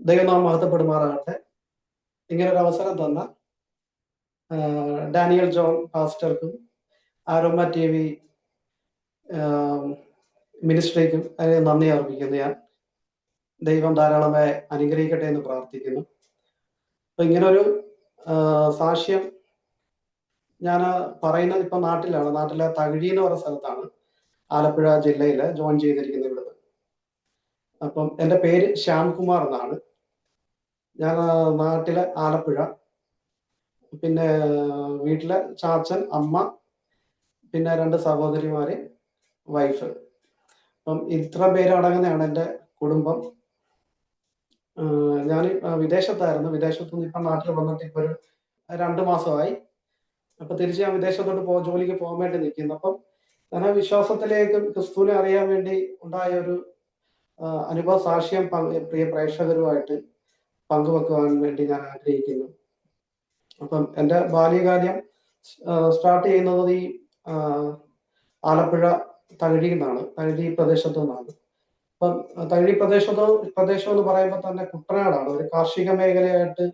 ദൈവനാമം മഹത്വപ്പെടുമാറാകട്ടെ. ഇങ്ങനൊരു അവസരം തന്ന ഡാനിയൽ ജോൺ പാസ്റ്റർക്കും ആരോമ ടി വി മിനിസ്ട്രിക്കും നന്ദി അർപ്പിക്കുന്നു. ഞാൻ ദൈവം ധാരാളമായി അനുഗ്രഹിക്കട്ടെ എന്ന് പ്രാർത്ഥിക്കുന്നു. അപ്പൊ ഇങ്ങനൊരു സാക്ഷ്യം ഞാൻ പറയുന്നത് ഇപ്പൊ നാട്ടിലെ തകഴി എന്ന് പറയുന്ന സ്ഥലത്താണ്, ആലപ്പുഴ ജില്ലയില് ജോയിൻ ചെയ്തിരിക്കുന്നത് ഇവിടുന്ന്. അപ്പം എൻ്റെ പേര് ശ്യാംകുമാർ എന്നാണ്. ഞാൻ നാട്ടിലെ ആലപ്പുഴ. പിന്നെ വീട്ടിലെ ചാച്ചൻ, അമ്മ, പിന്നെ 2 സഹോദരിമാര്, വൈഫ്. അപ്പം ഇത്ര പേര് അടങ്ങുന്നതാണ് എൻ്റെ കുടുംബം. ഞാൻ വിദേശത്തായിരുന്നു. വിദേശത്തുനിന്ന് ഇപ്പം നാട്ടിൽ വന്നിട്ട് ഇപ്പൊ ഒരു 2 മാസമായി. അപ്പൊ തിരിച്ച് ഞാൻ വിദേശത്തോട്ട് ജോലിക്ക് പോകാൻ വേണ്ടി നിൽക്കുന്നു. അപ്പം ഞാൻ വിശ്വാസത്തിലേക്ക് ക്രിസ്തുവിനെ അറിയാൻ വേണ്ടി ഉണ്ടായ ഒരു അനുഭവ സാക്ഷ്യം പ്രിയ പ്രേക്ഷകരുമായിട്ട് പങ്കുവെക്കുവാൻ വേണ്ടി ഞാൻ ആഗ്രഹിക്കുന്നു. അപ്പം എൻ്റെ ബാല്യകാലം സ്റ്റാർട്ട് ചെയ്യുന്നത് ഈ ആലപ്പുഴ തകഴി എന്നാണ്, തകഴി പ്രദേശത്തു നിന്നാണ്. അപ്പം തകഴി പ്രദേശം എന്ന് പറയുമ്പോൾ തന്നെ കുട്ടനാടാണ്. ഒരു കാർഷിക മേഖലയായിട്ട്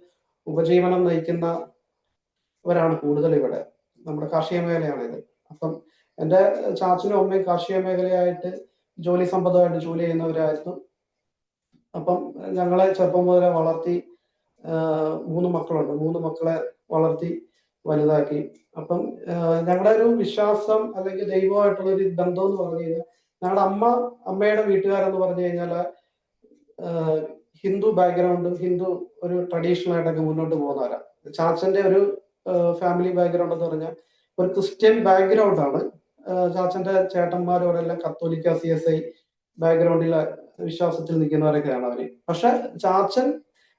ഉപജീവനം നയിക്കുന്നവരാണ് കൂടുതൽ ഇവിടെ. നമ്മുടെ കാർഷിക മേഖലയാണിത്. അപ്പം എൻ്റെ ചാച്ചനും അമ്മയും കാർഷിക മേഖലയായിട്ട് ജോലി സംബന്ധമായിട്ട് ജോലി ചെയ്യുന്നവരായിരുന്നു. അപ്പം ഞങ്ങളെ ചെറുപ്പം മുതലേ വളർത്തി 3 മക്കളുണ്ട്. 3 മക്കളെ വളർത്തി വലുതാക്കി. അപ്പം ഞങ്ങളുടെ ഒരു വിശ്വാസം അല്ലെങ്കിൽ ദൈവമായിട്ടുള്ള ഒരു ബന്ധം എന്ന് പറഞ്ഞു കഴിഞ്ഞാൽ, ഞങ്ങളുടെ അമ്മയുടെ വീട്ടുകാരെന്ന് പറഞ്ഞു കഴിഞ്ഞാൽ ഹിന്ദു ബാക്ക്ഗ്രൗണ്ടും ഹിന്ദു ഒരു ട്രഡീഷണൽ ആയിട്ടൊക്കെ മുന്നോട്ട് പോകുന്നവരാണ്. ചാച്ചന്റെ ഒരു ഫാമിലി ബാക്ക്ഗ്രൗണ്ട് എന്ന് പറഞ്ഞാൽ ഒരു ക്രിസ്ത്യൻ ബാക്ക്ഗ്രൗണ്ട് ആണ്. ചാച്ചന്റെ ചേട്ടന്മാരോടെല്ലാം കത്തോലിക്ക CSI ബാക്ക്ഗ്രൗണ്ടിലെ വിശ്വാസത്തിൽ നിൽക്കുന്നവരൊക്കെയാണ് അവര്. പക്ഷെ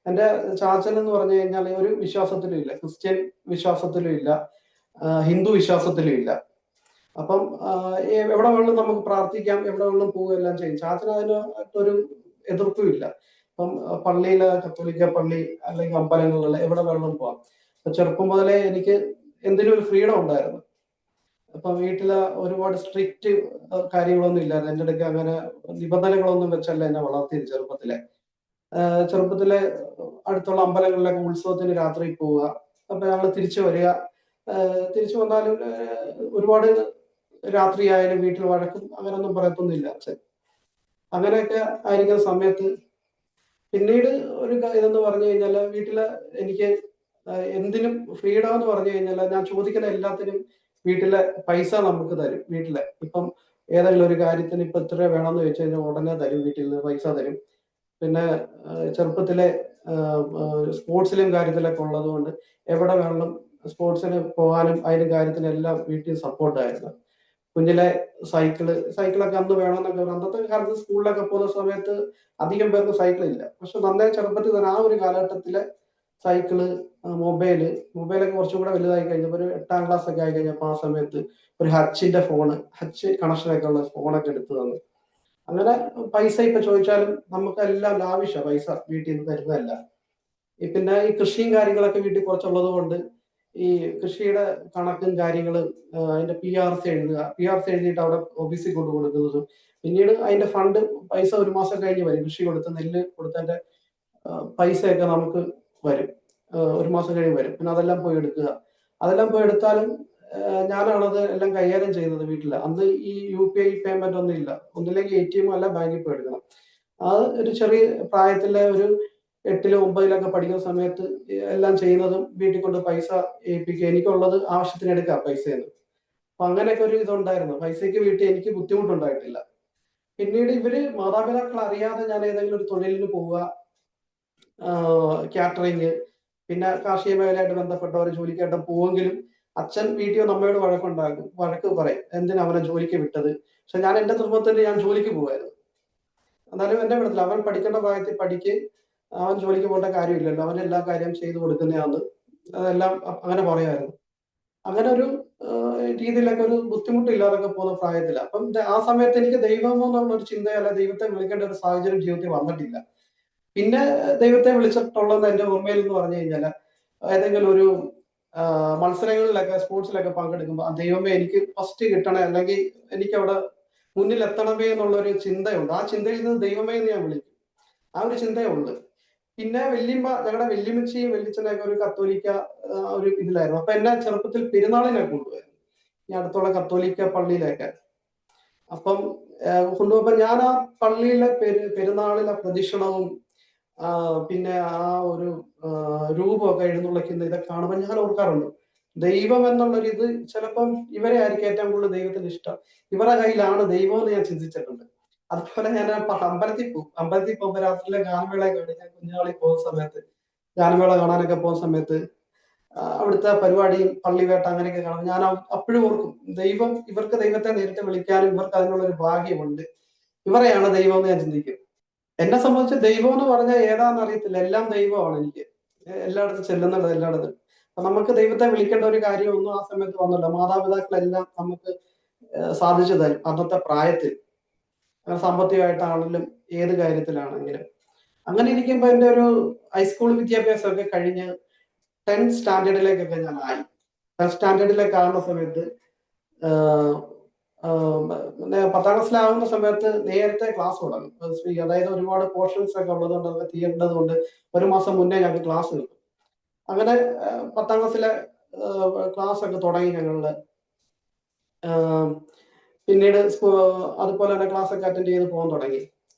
എൻ്റെ ചാച്ചൻ എന്ന് പറഞ്ഞു കഴിഞ്ഞാൽ ഒരു വിശ്വാസത്തിലും ഇല്ല, ക്രിസ്ത്യൻ വിശ്വാസത്തിലും ഇല്ല, ഹിന്ദു വിശ്വാസത്തിലും ഇല്ല. അപ്പം എവിടെ വേണമെങ്കിലും നമുക്ക് പ്രാർത്ഥിക്കാം, എവിടെ വേണമെങ്കിലും പോവുകയെല്ലാം ചെയ്യും. ചാച്ചന് അതിനൊരു എതിർപ്പും ഇല്ല. ഇപ്പം പള്ളിയിലെ കത്തോലിക്ക പള്ളി അല്ലെങ്കിൽ അമ്പലങ്ങളിൽ എവിടെ വേണമെങ്കിലും പോവാം. ചെറുപ്പം മുതലേ എനിക്ക് എന്തിനും ഒരു ഫ്രീഡം ഉണ്ടായിരുന്നു. അപ്പം വീട്ടില് ഒരുപാട് സ്ട്രിക്റ്റ് കാര്യങ്ങളൊന്നും ഇല്ലായിരുന്നു. എൻ്റെ അടുക്ക് അങ്ങനെ നിബന്ധനകളൊന്നും വെച്ചല്ല എന്നെ വളർത്തിയത്. ചെറുപ്പത്തിലെ അടുത്തുള്ള അമ്പലങ്ങളിലൊക്കെ ഉത്സവത്തിന് രാത്രി പോവുക. അപ്പൊ ഞങ്ങൾ തിരിച്ചു വരിക. തിരിച്ചു വന്നാലും ഒരുപാട് രാത്രിയായാലും വീട്ടിൽ വഴക്കും അങ്ങനൊന്നും പറയത്തൊന്നുമില്ല അച്ഛൻ. അങ്ങനെയൊക്കെ ആയിരിക്കുന്ന സമയത്ത് പിന്നീട് ഒരു ഇതെന്ന് പറഞ്ഞു കഴിഞ്ഞാല് വീട്ടില് എനിക്ക് എന്തിനും ഫ്രീഡം എന്ന് പറഞ്ഞു കഴിഞ്ഞാൽ ഞാൻ ചോദിക്കുന്ന എല്ലാത്തിനും വീട്ടിലെ പൈസ നമുക്ക് തരും. വീട്ടിലെ ഇപ്പം ഏതെങ്കിലും ഒരു കാര്യത്തിന് ഇപ്പൊ ഇത്ര വേണമെന്ന് ചോദിച്ചു കഴിഞ്ഞാൽ ഉടനെ തരും, വീട്ടിൽ നിന്ന് പൈസ തരും. പിന്നെ ചെറുപ്പത്തിലെ സ്പോർട്സിലും കാര്യത്തിലൊക്കെ ഉള്ളത് കൊണ്ട് എവിടെ വേണമെങ്കിലും സ്പോർട്സിന് പോകാനും അതിനും കാര്യത്തിനെല്ലാം വീട്ടിൽ സപ്പോർട്ടായിരുന്നു. കുഞ്ഞിലെ സൈക്കിളൊക്കെ അന്ന് വേണമെന്നൊക്കെ പറഞ്ഞു. അന്നത്തെ കാലത്ത് സ്കൂളിലൊക്കെ പോകുന്ന സമയത്ത് അധികം പേർക്ക് സൈക്കിളില്ല. പക്ഷെ നന്നേ ചെറുപ്പത്തിൽ തന്നെ ആ ഒരു കാലഘട്ടത്തിലെ സൈക്കിള്, മൊബൈലൊക്കെ കുറച്ചും കൂടെ വലുതായി കഴിഞ്ഞപ്പോൾ ഒരു 8ാം ക്ലാസ് ഒക്കെ ആയി കഴിഞ്ഞപ്പോൾ ആ സമയത്ത് ഒരു ഹച്ച് കണക്ഷനൊക്കെ ഉള്ള ഫോണൊക്കെ എടുത്തു തന്നു. അങ്ങനെ പൈസ ഇപ്പൊ ചോദിച്ചാലും നമുക്കെല്ലാം ലാവിഷാ പൈസ വീട്ടിൽ നിന്ന് തരുന്നതല്ല. പിന്നെ ഈ കൃഷിയും കാര്യങ്ങളൊക്കെ വീട്ടിൽ കുറച്ചുള്ളത് കൊണ്ട് ഈ കൃഷിയുടെ കണക്കും കാര്യങ്ങളും അതിന്റെ PRC എഴുതിയിട്ട് അവിടെ ഓഫീസിൽ കൊണ്ടു കൊടുക്കുന്നതും പിന്നീട് അതിന്റെ ഫണ്ട് പൈസ 1 മാസം കഴിഞ്ഞ് വരും. കൃഷി കൊടുത്ത് നെല്ല് കൊടുത്തതിന്റെ പൈസയൊക്കെ നമുക്ക് വരും, 1 മാസം കഴിഞ്ഞ് വരും. പിന്നെ അതെല്ലാം പോയി എടുത്താലും ഞാനാണത് എല്ലാം കൈകാര്യം ചെയ്യുന്നത് വീട്ടില്. അന്ന് ഈ UPI പേയ്മെന്റ് ഒന്നും ഇല്ല. ഒന്നില്ലെങ്കിൽ ATM അല്ല ബാങ്കിൽ പോയി എടുക്കണം. അത് ഒരു ചെറിയ പ്രായത്തിലെ ഒരു 8ലും 9ലൊക്കെ പഠിക്കുന്ന സമയത്ത് എല്ലാം ചെയ്യുന്നതും വീട്ടിൽ കൊണ്ട് പൈസ ഏൽപ്പിക്കുക. എനിക്കുള്ളത് ആവശ്യത്തിന് എടുക്കാം പൈസയെന്ന്. അപ്പൊ അങ്ങനെയൊക്കെ ഒരു ഇതുണ്ടായിരുന്നു. പൈസയ്ക്ക് വീട്ടിൽ എനിക്ക് ബുദ്ധിമുട്ടുണ്ടായിട്ടില്ല. പിന്നീട് ഇവര് മാതാപിതാക്കൾ അറിയാതെ ഞാൻ ഏതെങ്കിലും ഒരു തൊഴിലിന് പോവുക, കാറ്ററിങ്, പിന്നെ കാർഷിക മേഖലയായിട്ട് ബന്ധപ്പെട്ട ഒരു ജോലിക്കായിട്ട് പോവെങ്കിലും അച്ഛൻ വീട്ടിൽ നമ്മയോട് വഴക്ക് പറയും, എന്തിനാ അവനെ ജോലിക്ക് വിട്ടത്. പക്ഷെ ഞാൻ എന്റെ ചെറുപ്പത്തിൽ ഞാൻ ജോലിക്ക് പോവായിരുന്നു. എന്നാലും എന്റെ വിടത്തില്ല. അവൻ പഠിക്കേണ്ട പ്രായത്തിൽ അവൻ ജോലിക്ക് പോകേണ്ട കാര്യമില്ലല്ലോ, അവൻ എല്ലാ കാര്യം ചെയ്തു കൊടുക്കുന്നതാണ്, അതെല്ലാം അങ്ങനെ പറയുമായിരുന്നു. അങ്ങനെ ഒരു രീതിയിലൊക്കെ ഒരു ബുദ്ധിമുട്ടില്ലാതൊക്കെ പോകുന്ന പ്രായത്തില്ല. അപ്പം ആ സമയത്ത് എനിക്ക് ദൈവം എന്നുള്ള ഒരു ചിന്തയല്ല, ദൈവത്തെ വിളിക്കേണ്ട ഒരു സാഹചര്യം ജീവിതത്തിൽ വന്നിട്ടില്ല. പിന്നെ ദൈവത്തെ വിളിച്ചിട്ടുള്ളത് എന്റെ ഓർമ്മയിൽ എന്ന് പറഞ്ഞു കഴിഞ്ഞാല് ഏതെങ്കിലും ഒരു മത്സരങ്ങളിലൊക്കെ സ്പോർട്സിലൊക്കെ പങ്കെടുക്കുമ്പോൾ ദൈവമേ എനിക്ക് ഫസ്റ്റ് കിട്ടണേ, അല്ലെങ്കിൽ എനിക്ക് അവിടെ മുന്നിൽ എത്തണമേ എന്നുള്ളൊരു ചിന്തയുണ്ട്. ആ ചിന്തയിൽ നിന്ന് ദൈവമേ എന്ന് ഞാൻ വിളിക്കും. ആ ഒരു ചിന്തയേ ഉള്ളു. പിന്നെ ഞങ്ങളുടെ വല്യമ്മച്ചിയും വല്യച്ഛനൊക്കെ ഒരു കത്തോലിക്ക ഒരു ഇതിലായിരുന്നു. അപ്പൊ എന്നെ ചെറുപ്പത്തിൽ പെരുന്നാളിനൊക്കെ കൊണ്ടുപോയിരുന്നു ഈ അടുത്തുള്ള കത്തോലിക്ക പള്ളിയിലൊക്കെ. അപ്പം കൊണ്ടുപോയപ്പോ ഞാൻ ആ പള്ളിയിലെ പെരുന്നാളിലെ പ്രദക്ഷിണവും പിന്നെ ആ ഒരു രൂപമൊക്കെ എഴുന്നള്ളിക്കുന്ന ഇതൊക്കെ കാണുമ്പോൾ ഞാൻ ഓർക്കാറുണ്ട്, ദൈവം എന്നുള്ളൊരു ഇത് ചിലപ്പം ഇവരെ ആയിരിക്കും ഏറ്റവും കൂടുതൽ ദൈവത്തിന് ഇഷ്ടം, ഇവരുടെ കയ്യിലാണ് ദൈവം എന്ന് ഞാൻ ചിന്തിച്ചിട്ടുണ്ട്. അതുപോലെ ഞാൻ അമ്പലത്തിൽ പോകുമ്പോൾ രാത്രിയിലെ ഗാനമേള കാണി, ഞാൻ കുഞ്ഞുനാളിൽ പോകുന്ന സമയത്ത് ഗാനമേള കാണാനൊക്കെ പോകുന്ന സമയത്ത് അവിടുത്തെ പരിപാടിയും പള്ളിവേട്ട അങ്ങനെയൊക്കെ കാണും. ഞാൻ അപ്പോഴും ഓർക്കും, ഇവർക്ക് ദൈവത്തെ നേരിട്ട് വിളിക്കാനും ഇവർക്ക് അതിനുള്ള ഒരു ഭാഗ്യമുണ്ട്, ഇവരെയാണ് ദൈവം എന്ന് ഞാൻ ചിന്തിക്കും. എന്നെ സംബന്ധിച്ച് ദൈവം എന്ന് പറഞ്ഞാൽ ഏതാണെന്ന് അറിയത്തില്ല, എല്ലാം ദൈവമാണ് എനിക്ക്. എല്ലായിടത്തും ചെല്ലുന്നുണ്ട്, എല്ലായിടത്തും. അപ്പൊ നമുക്ക് ദൈവത്തെ വിളിക്കേണ്ട ഒരു കാര്യമൊന്നും ആ സമയത്ത് വന്നില്ല. മാതാപിതാക്കളെല്ലാം നമുക്ക് സാധിച്ചു തരും അന്നത്തെ പ്രായത്തിൽ, സാമ്പത്തികമായിട്ടാണെങ്കിലും ഏത് കാര്യത്തിലാണെങ്കിലും. അങ്ങനെ ഇരിക്കുമ്പോ എൻ്റെ ഒരു ഹൈസ്കൂൾ വിദ്യാഭ്യാസമൊക്കെ കഴിഞ്ഞ് 10th സ്റ്റാൻഡേർഡിലേക്കൊക്കെ ഞാൻ ആയി. 10th സ്റ്റാൻഡേർഡിലേക്ക് ആകുന്ന സമയത്ത് 10ാം ക്ലാസ്സിലാവുന്ന സമയത്ത് നേരത്തെ ക്ലാസ് തുടങ്ങും. അതായത് ഒരുപാട് പോർഷൻസ് ഒക്കെ ഉള്ളതുകൊണ്ട് അതൊക്കെ തീരേണ്ടത് കൊണ്ട് ഒരു മാസം മുന്നേ ഞങ്ങൾക്ക് ക്ലാസ് കിട്ടും. അങ്ങനെ 10ാം ക്ലാസ്സിലെ ക്ലാസ് ഒക്കെ തുടങ്ങി ഞങ്ങളുടെ. പിന്നീട് അതുപോലെ തന്നെ ക്ലാസ് ഒക്കെ അറ്റൻഡ് ചെയ്ത് പോകാൻ തുടങ്ങി.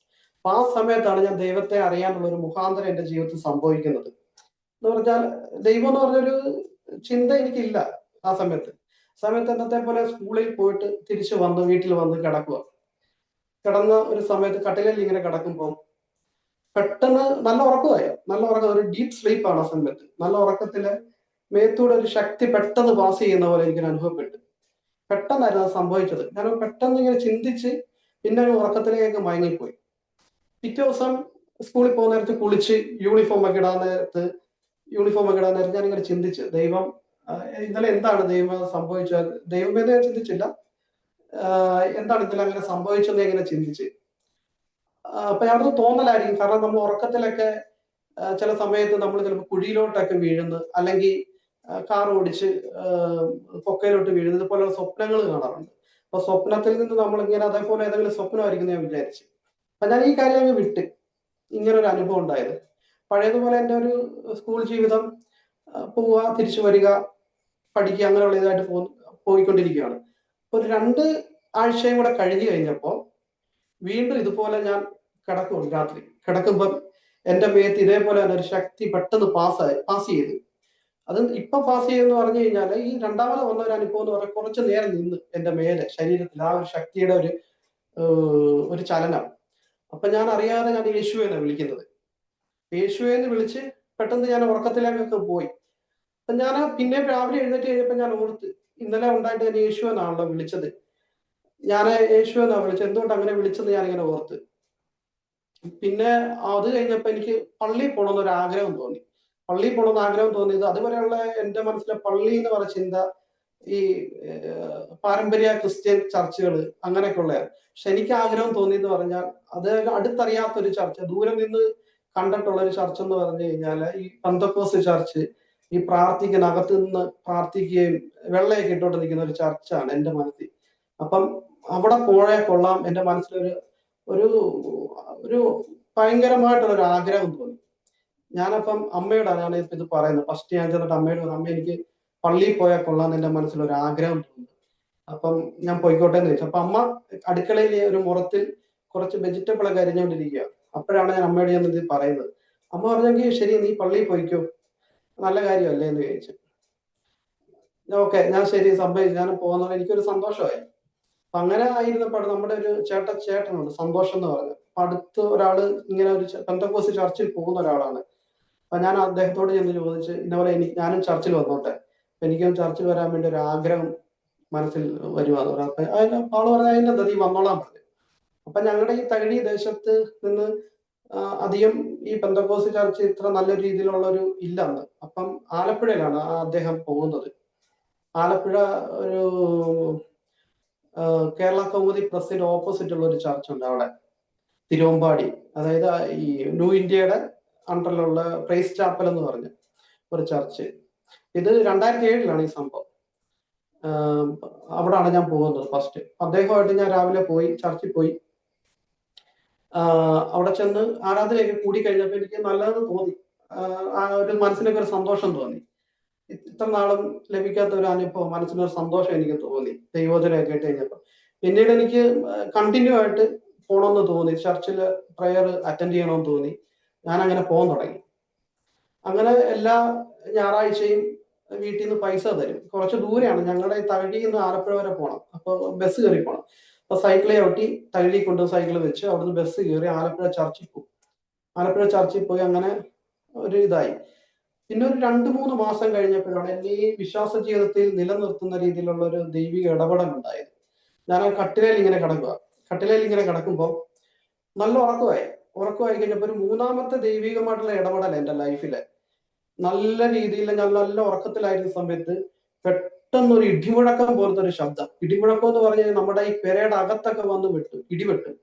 അപ്പൊ ആ സമയത്താണ് ഞാൻ ദൈവത്തെ അറിയാനുള്ള ഒരു മുഖാന്തരം എൻ്റെ ജീവിതത്തിൽ സംഭവിക്കുന്നത്. എന്ന് പറഞ്ഞാൽ ദൈവം എന്ന് പറഞ്ഞൊരു ചിന്ത എനിക്കില്ല ആ സമയത്ത്. എന്നത്തെ പോലെ സ്കൂളിൽ പോയിട്ട് തിരിച്ചു വന്ന് വീട്ടിൽ വന്ന് കിടന്ന ഒരു സമയത്ത് കട്ടിലിൽ ഇങ്ങനെ കിടക്കുമ്പോൾ പെട്ടെന്ന് നല്ല ഉറക്കം, ഒരു ഡീപ്പ് സ്ലീപ്പാണ് ആ സമയത്ത്. നല്ല ഉറക്കത്തില് മേത്തൂടെ ഒരു ശക്തി പെട്ടെന്ന് പാസ് ചെയ്യുന്ന പോലെ എനിക്ക് അനുഭവപ്പെട്ടു. പെട്ടെന്നായിരുന്നു അത് സംഭവിച്ചത്. ഞാൻ പെട്ടെന്ന് ഇങ്ങനെ ചിന്തിച്ച് പിന്നെ ഉറക്കത്തിലേക്ക് മയങ്ങിപ്പോയി. പിറ്റേ ദിവസം സ്കൂളിൽ പോകുന്ന നേരത്ത് കുളിച്ച് യൂണിഫോം ഒക്കെ ഇടാൻ നേരത്ത് ഞാനിങ്ങനെ ചിന്തിച്ച്, ദൈവം ഇന്നലെ എന്താണ് ദൈവം സംഭവിച്ചത്, ദൈവമേ ഞാൻ ചിന്തിച്ചില്ല, എന്താണ് ഇന്നലെ അങ്ങനെ സംഭവിച്ചെന്ന് ഇങ്ങനെ ചിന്തിച്ച്. അപ്പൊ അവിടുന്ന് തോന്നലായിരിക്കും, കാരണം നമ്മൾ ഉറക്കത്തിലൊക്കെ ചില സമയത്ത് നമ്മൾ ചിലപ്പോൾ കുഴിയിലോട്ടൊക്കെ വീഴുന്നു, അല്ലെങ്കിൽ കാർ ഓടിച്ച് പൊക്കയിലോട്ട് വീഴുന്നത് ഇതുപോലെയുള്ള സ്വപ്നങ്ങൾ കാണാറുണ്ട്. അപ്പൊ സ്വപ്നത്തിൽ നിന്ന് നമ്മളിങ്ങനെ അതേപോലെ ഏതെങ്കിലും സ്വപ്നമായിരിക്കും ഞാൻ വിചാരിച്ചു. അപ്പൊ ഞാൻ ഈ കാര്യം അങ്ങ് വിട്ട്. ഇങ്ങനൊരു അനുഭവം ഉണ്ടായത്. പഴയതുപോലെ എൻ്റെ ഒരു സ്കൂൾ ജീവിതം, പോവുക തിരിച്ചു വരിക പഠിക്കുക അങ്ങനെയുള്ള ഇതായിട്ട് പോയിക്കൊണ്ടിരിക്കുകയാണ്. ഒരു 2 ആഴ്ചയും കൂടെ കഴിഞ്ഞു കഴിഞ്ഞപ്പോൾ വീണ്ടും ഇതുപോലെ ഞാൻ രാത്രി കിടക്കുമ്പം എൻ്റെ മേത്ത് ഇതേപോലെ തന്നെ ഒരു ശക്തി പെട്ടെന്ന് പാസ് ചെയ്തു. അത് ഇപ്പൊ പാസ് ചെയ്തെന്ന് പറഞ്ഞു കഴിഞ്ഞാൽ ഈ രണ്ടാമത് വന്ന ഒരു അനുഭവം എന്ന് പറഞ്ഞാൽ കുറച്ചു നേരം നിന്ന് എൻ്റെ മേലെ ശരീരത്തിൽ ആ ഒരു ശക്തിയുടെ ഒരു ചലനം. അപ്പൊ ഞാൻ അറിയാതെ ഞാൻ യേശുവിനെ വിളിക്കുന്നത്. യേശുവിനെ വിളിച്ച് പെട്ടെന്ന് ഞാൻ ഉറക്കത്തിലേക്കൊക്കെ പോയി. അപ്പൊ ഞാൻ പിന്നെ രാവിലെ എഴുന്നേറ്റ് കഴിഞ്ഞപ്പോ ഞാൻ ഓർത്ത്, ഇന്നലെ ഉണ്ടായിട്ട് ഞാൻ യേശുവിനാണല്ലോ വിളിച്ചത്, ഞാൻ യേശുവിനാണ് വിളിച്ചത്, എന്തുകൊണ്ട് അങ്ങനെ വിളിച്ചത് ഞാനിങ്ങനെ ഓർത്ത്. പിന്നെ അത് കഴിഞ്ഞപ്പോ എനിക്ക് പള്ളിയിൽ പോകണമെന്നൊരു ആഗ്രഹം തോന്നി. പള്ളിയിൽ പോകണമെന്ന് ആഗ്രഹം തോന്നിയത് അതുവരെയുള്ള എൻ്റെ മനസ്സിലെ പള്ളി എന്ന് പറഞ്ഞ ചിന്ത ഈ പാരമ്പര്യ ക്രിസ്ത്യൻ ചർച്ചുകൾ അങ്ങനെയൊക്കെ ഉള്ളതാണ്. പക്ഷെ എനിക്ക് ആഗ്രഹം തോന്നിയെന്ന് പറഞ്ഞാൽ അത് അടുത്തറിയാത്തൊരു ചർച്ച, ദൂരം നിന്ന് കണ്ടിട്ടുള്ള ഒരു ചർച്ച എന്ന് പറഞ്ഞു കഴിഞ്ഞാൽ ഈ പെന്തക്കോസ്റ്റ് ചർച്ച്, ഈ അകത്ത് നിന്ന് പ്രാർത്ഥിക്കുകയും വെള്ളയൊക്കെ ഇട്ടോട്ട് നിൽക്കുന്ന ഒരു ചർച്ചാണ് എൻ്റെ മനസ്സിൽ. അപ്പം അവിടെ പോഴേ കൊള്ളാം, എൻ്റെ മനസ്സിലൊരു ഒരു ഒരു ഭയങ്കരമായിട്ടുള്ള ഒരു ആഗ്രഹം തോന്നി. ഞാനപ്പം ഞാൻ ഇത് പറയുന്നത്. ഫസ്റ്റ് ഞാൻ ചെന്നിട്ട് അമ്മയോട് പറഞ്ഞു, അമ്മ എനിക്ക് പള്ളിയിൽ പോയാൽ കൊള്ളാന്ന് എൻ്റെ മനസ്സിലൊരു ആഗ്രഹം തോന്നി. അപ്പം ഞാൻ പോയിക്കോട്ടെ എന്ന് ചോദിച്ചു. അപ്പൊ അമ്മ അടുക്കളയിൽ ഒരു മുറത്തിൽ കുറച്ച് വെജിറ്റബിൾ ഒക്കെ അരിഞ്ഞുകൊണ്ടിരിക്കുക. അപ്പോഴാണ് ഞാൻ അമ്മയോട് ഞാൻ ഇത് പറയുന്നത്. അമ്മ പറഞ്ഞെങ്കിൽ ശരി, നീ പള്ളിയിൽ പോയിക്കോ, നല്ല കാര്യമല്ലേ എന്ന് ചോദിച്ചു. ഓക്കെ, ഞാൻ ശരി സംഭവിച്ചു, ഞാൻ പോകുന്നത് എനിക്കൊരു സന്തോഷമായി. അപ്പൊ അങ്ങനെ ആയിരുന്നപ്പോൾ നമ്മുടെ ഒരു ചേട്ടനുണ്ട് സന്തോഷം എന്ന് പറഞ്ഞു. അടുത്ത് ഒരാള് ഇങ്ങനെ ഒരു പെന്തക്കോസ്റ്റ് ചർച്ചിൽ പോകുന്ന ഒരാളാണ്. അപ്പൊ ഞാൻ അദ്ദേഹത്തോട് ചെന്ന് ചോദിച്ച്, ഇന്നപോലെ ഞാനും ചർച്ചിൽ വന്നോട്ടെ, എനിക്കും ചർച്ചിൽ വരാൻ വേണ്ടി ഒരു ആഗ്രഹം മനസ്സിൽ വരുവാന്ന് പറഞ്ഞു. അപ്പൊ ആള് പറഞ്ഞ അതിന്റെ നീ വന്നോളാൻ പറഞ്ഞു. അപ്പൊ ഞങ്ങളുടെ ഈ തകഴി ദേശത്ത് നിന്ന് അധികം ഈ പെന്തക്കോസ്റ്റ് ചർച്ച് ഇത്ര നല്ല രീതിയിലുള്ള ഒരു ഇല്ല അന്ന്. അപ്പം ആലപ്പുഴയിലാണ് അദ്ദേഹം പോകുന്നത്. ആലപ്പുഴ ഒരു കേരള കൗമുദി പ്രസിന്റെ ഓപ്പോസിറ്റ് ഉള്ള ഒരു ചർച്ച് ഉണ്ട് അവിടെ, തിരുവമ്പാടി. അതായത് ഈ ന്യൂ ഇന്ത്യയുടെ അണ്ടറിലുള്ള പ്രൈസ് ചാപ്പൽ എന്ന് പറഞ്ഞ ഒരു ചർച്ച്. ഇത് 2007 ഈ സംഭവം. അവിടാണ് ഞാൻ പോകുന്നത് ഫസ്റ്റ്. അദ്ദേഹമായിട്ട് ഞാൻ രാവിലെ പോയി ചർച്ചിൽ പോയി. അവിടെ ചെന്ന് ആരാധനയൊക്കെ കൂടി കഴിഞ്ഞപ്പോൾ എനിക്ക് നല്ലതെന്ന് തോന്നി. ആ ഒരു മനസ്സിനൊക്കെ ഒരു സന്തോഷം തോന്നി. ഇത്ര നാളും ലഭിക്കാത്ത ഒരു അനുഭവം, മനസ്സിനൊരു സന്തോഷം എനിക്ക് തോന്നി ദൈവോധനയൊക്കെ കേട്ട് കഴിഞ്ഞപ്പോൾ. പിന്നീട് എനിക്ക് കണ്ടിന്യൂ ആയിട്ട് പോകണമെന്ന് തോന്നി, ചർച്ചിൽ പ്രയർ അറ്റൻഡ് ചെയ്യണമെന്ന് തോന്നി. ഞാൻ അങ്ങനെ പോകാൻ തുടങ്ങി. അങ്ങനെ എല്ലാ ഞായറാഴ്ചയും വീട്ടിൽ നിന്ന് പൈസ തരും. കുറച്ച് ദൂരെയാണ്, ഞങ്ങളുടെ തകഴിയിൽ നിന്ന് ആലപ്പുഴ വരെ പോകണം. അപ്പോൾ ബസ് കയറി പോകണം. അപ്പൊ സൈക്കിളെ ചവിട്ടി തകഴി കൊണ്ട് സൈക്കിൾ വെച്ച് അവിടുന്ന് ബസ് കയറി ആലപ്പുഴ ചർച്ചിൽ പോകും. ആലപ്പുഴ ചർച്ചിൽ പോയി അങ്ങനെ ഒരു ഇതായി. പിന്നെ ഒരു 2-3 മാസം കഴിഞ്ഞപ്പോഴാണ് എന്നെ ഈ വിശ്വാസ ജീവിതത്തിൽ നിലനിർത്തുന്ന രീതിയിലുള്ള ഒരു ദൈവിക ഇടപെടൽ ഉണ്ടായത്. ഞാൻ ആ കട്ടിലയിൽ ഇങ്ങനെ കിടക്കുക. കട്ടിലയിൽ ഇങ്ങനെ കിടക്കുമ്പോൾ നല്ല ഉറക്കമായി കഴിഞ്ഞപ്പോൾ ഒരു മൂന്നാമത്തെ ദൈവികമായിട്ടുള്ള ഇടപെടൽ എൻ്റെ ലൈഫില്. നല്ല രീതിയിൽ ഞാൻ നല്ല ഉറക്കത്തിലായിരുന്ന സമയത്ത് പെട്ടെന്നൊരു ഇടിമുഴക്കം പോലത്തെ ഒരു ശബ്ദം. ഇടിമുഴക്കം എന്ന് പറഞ്ഞു കഴിഞ്ഞാൽ നമ്മുടെ ഈ പെരയുടെ അകത്തൊക്കെ വന്ന് ഇടിവെട്ടും.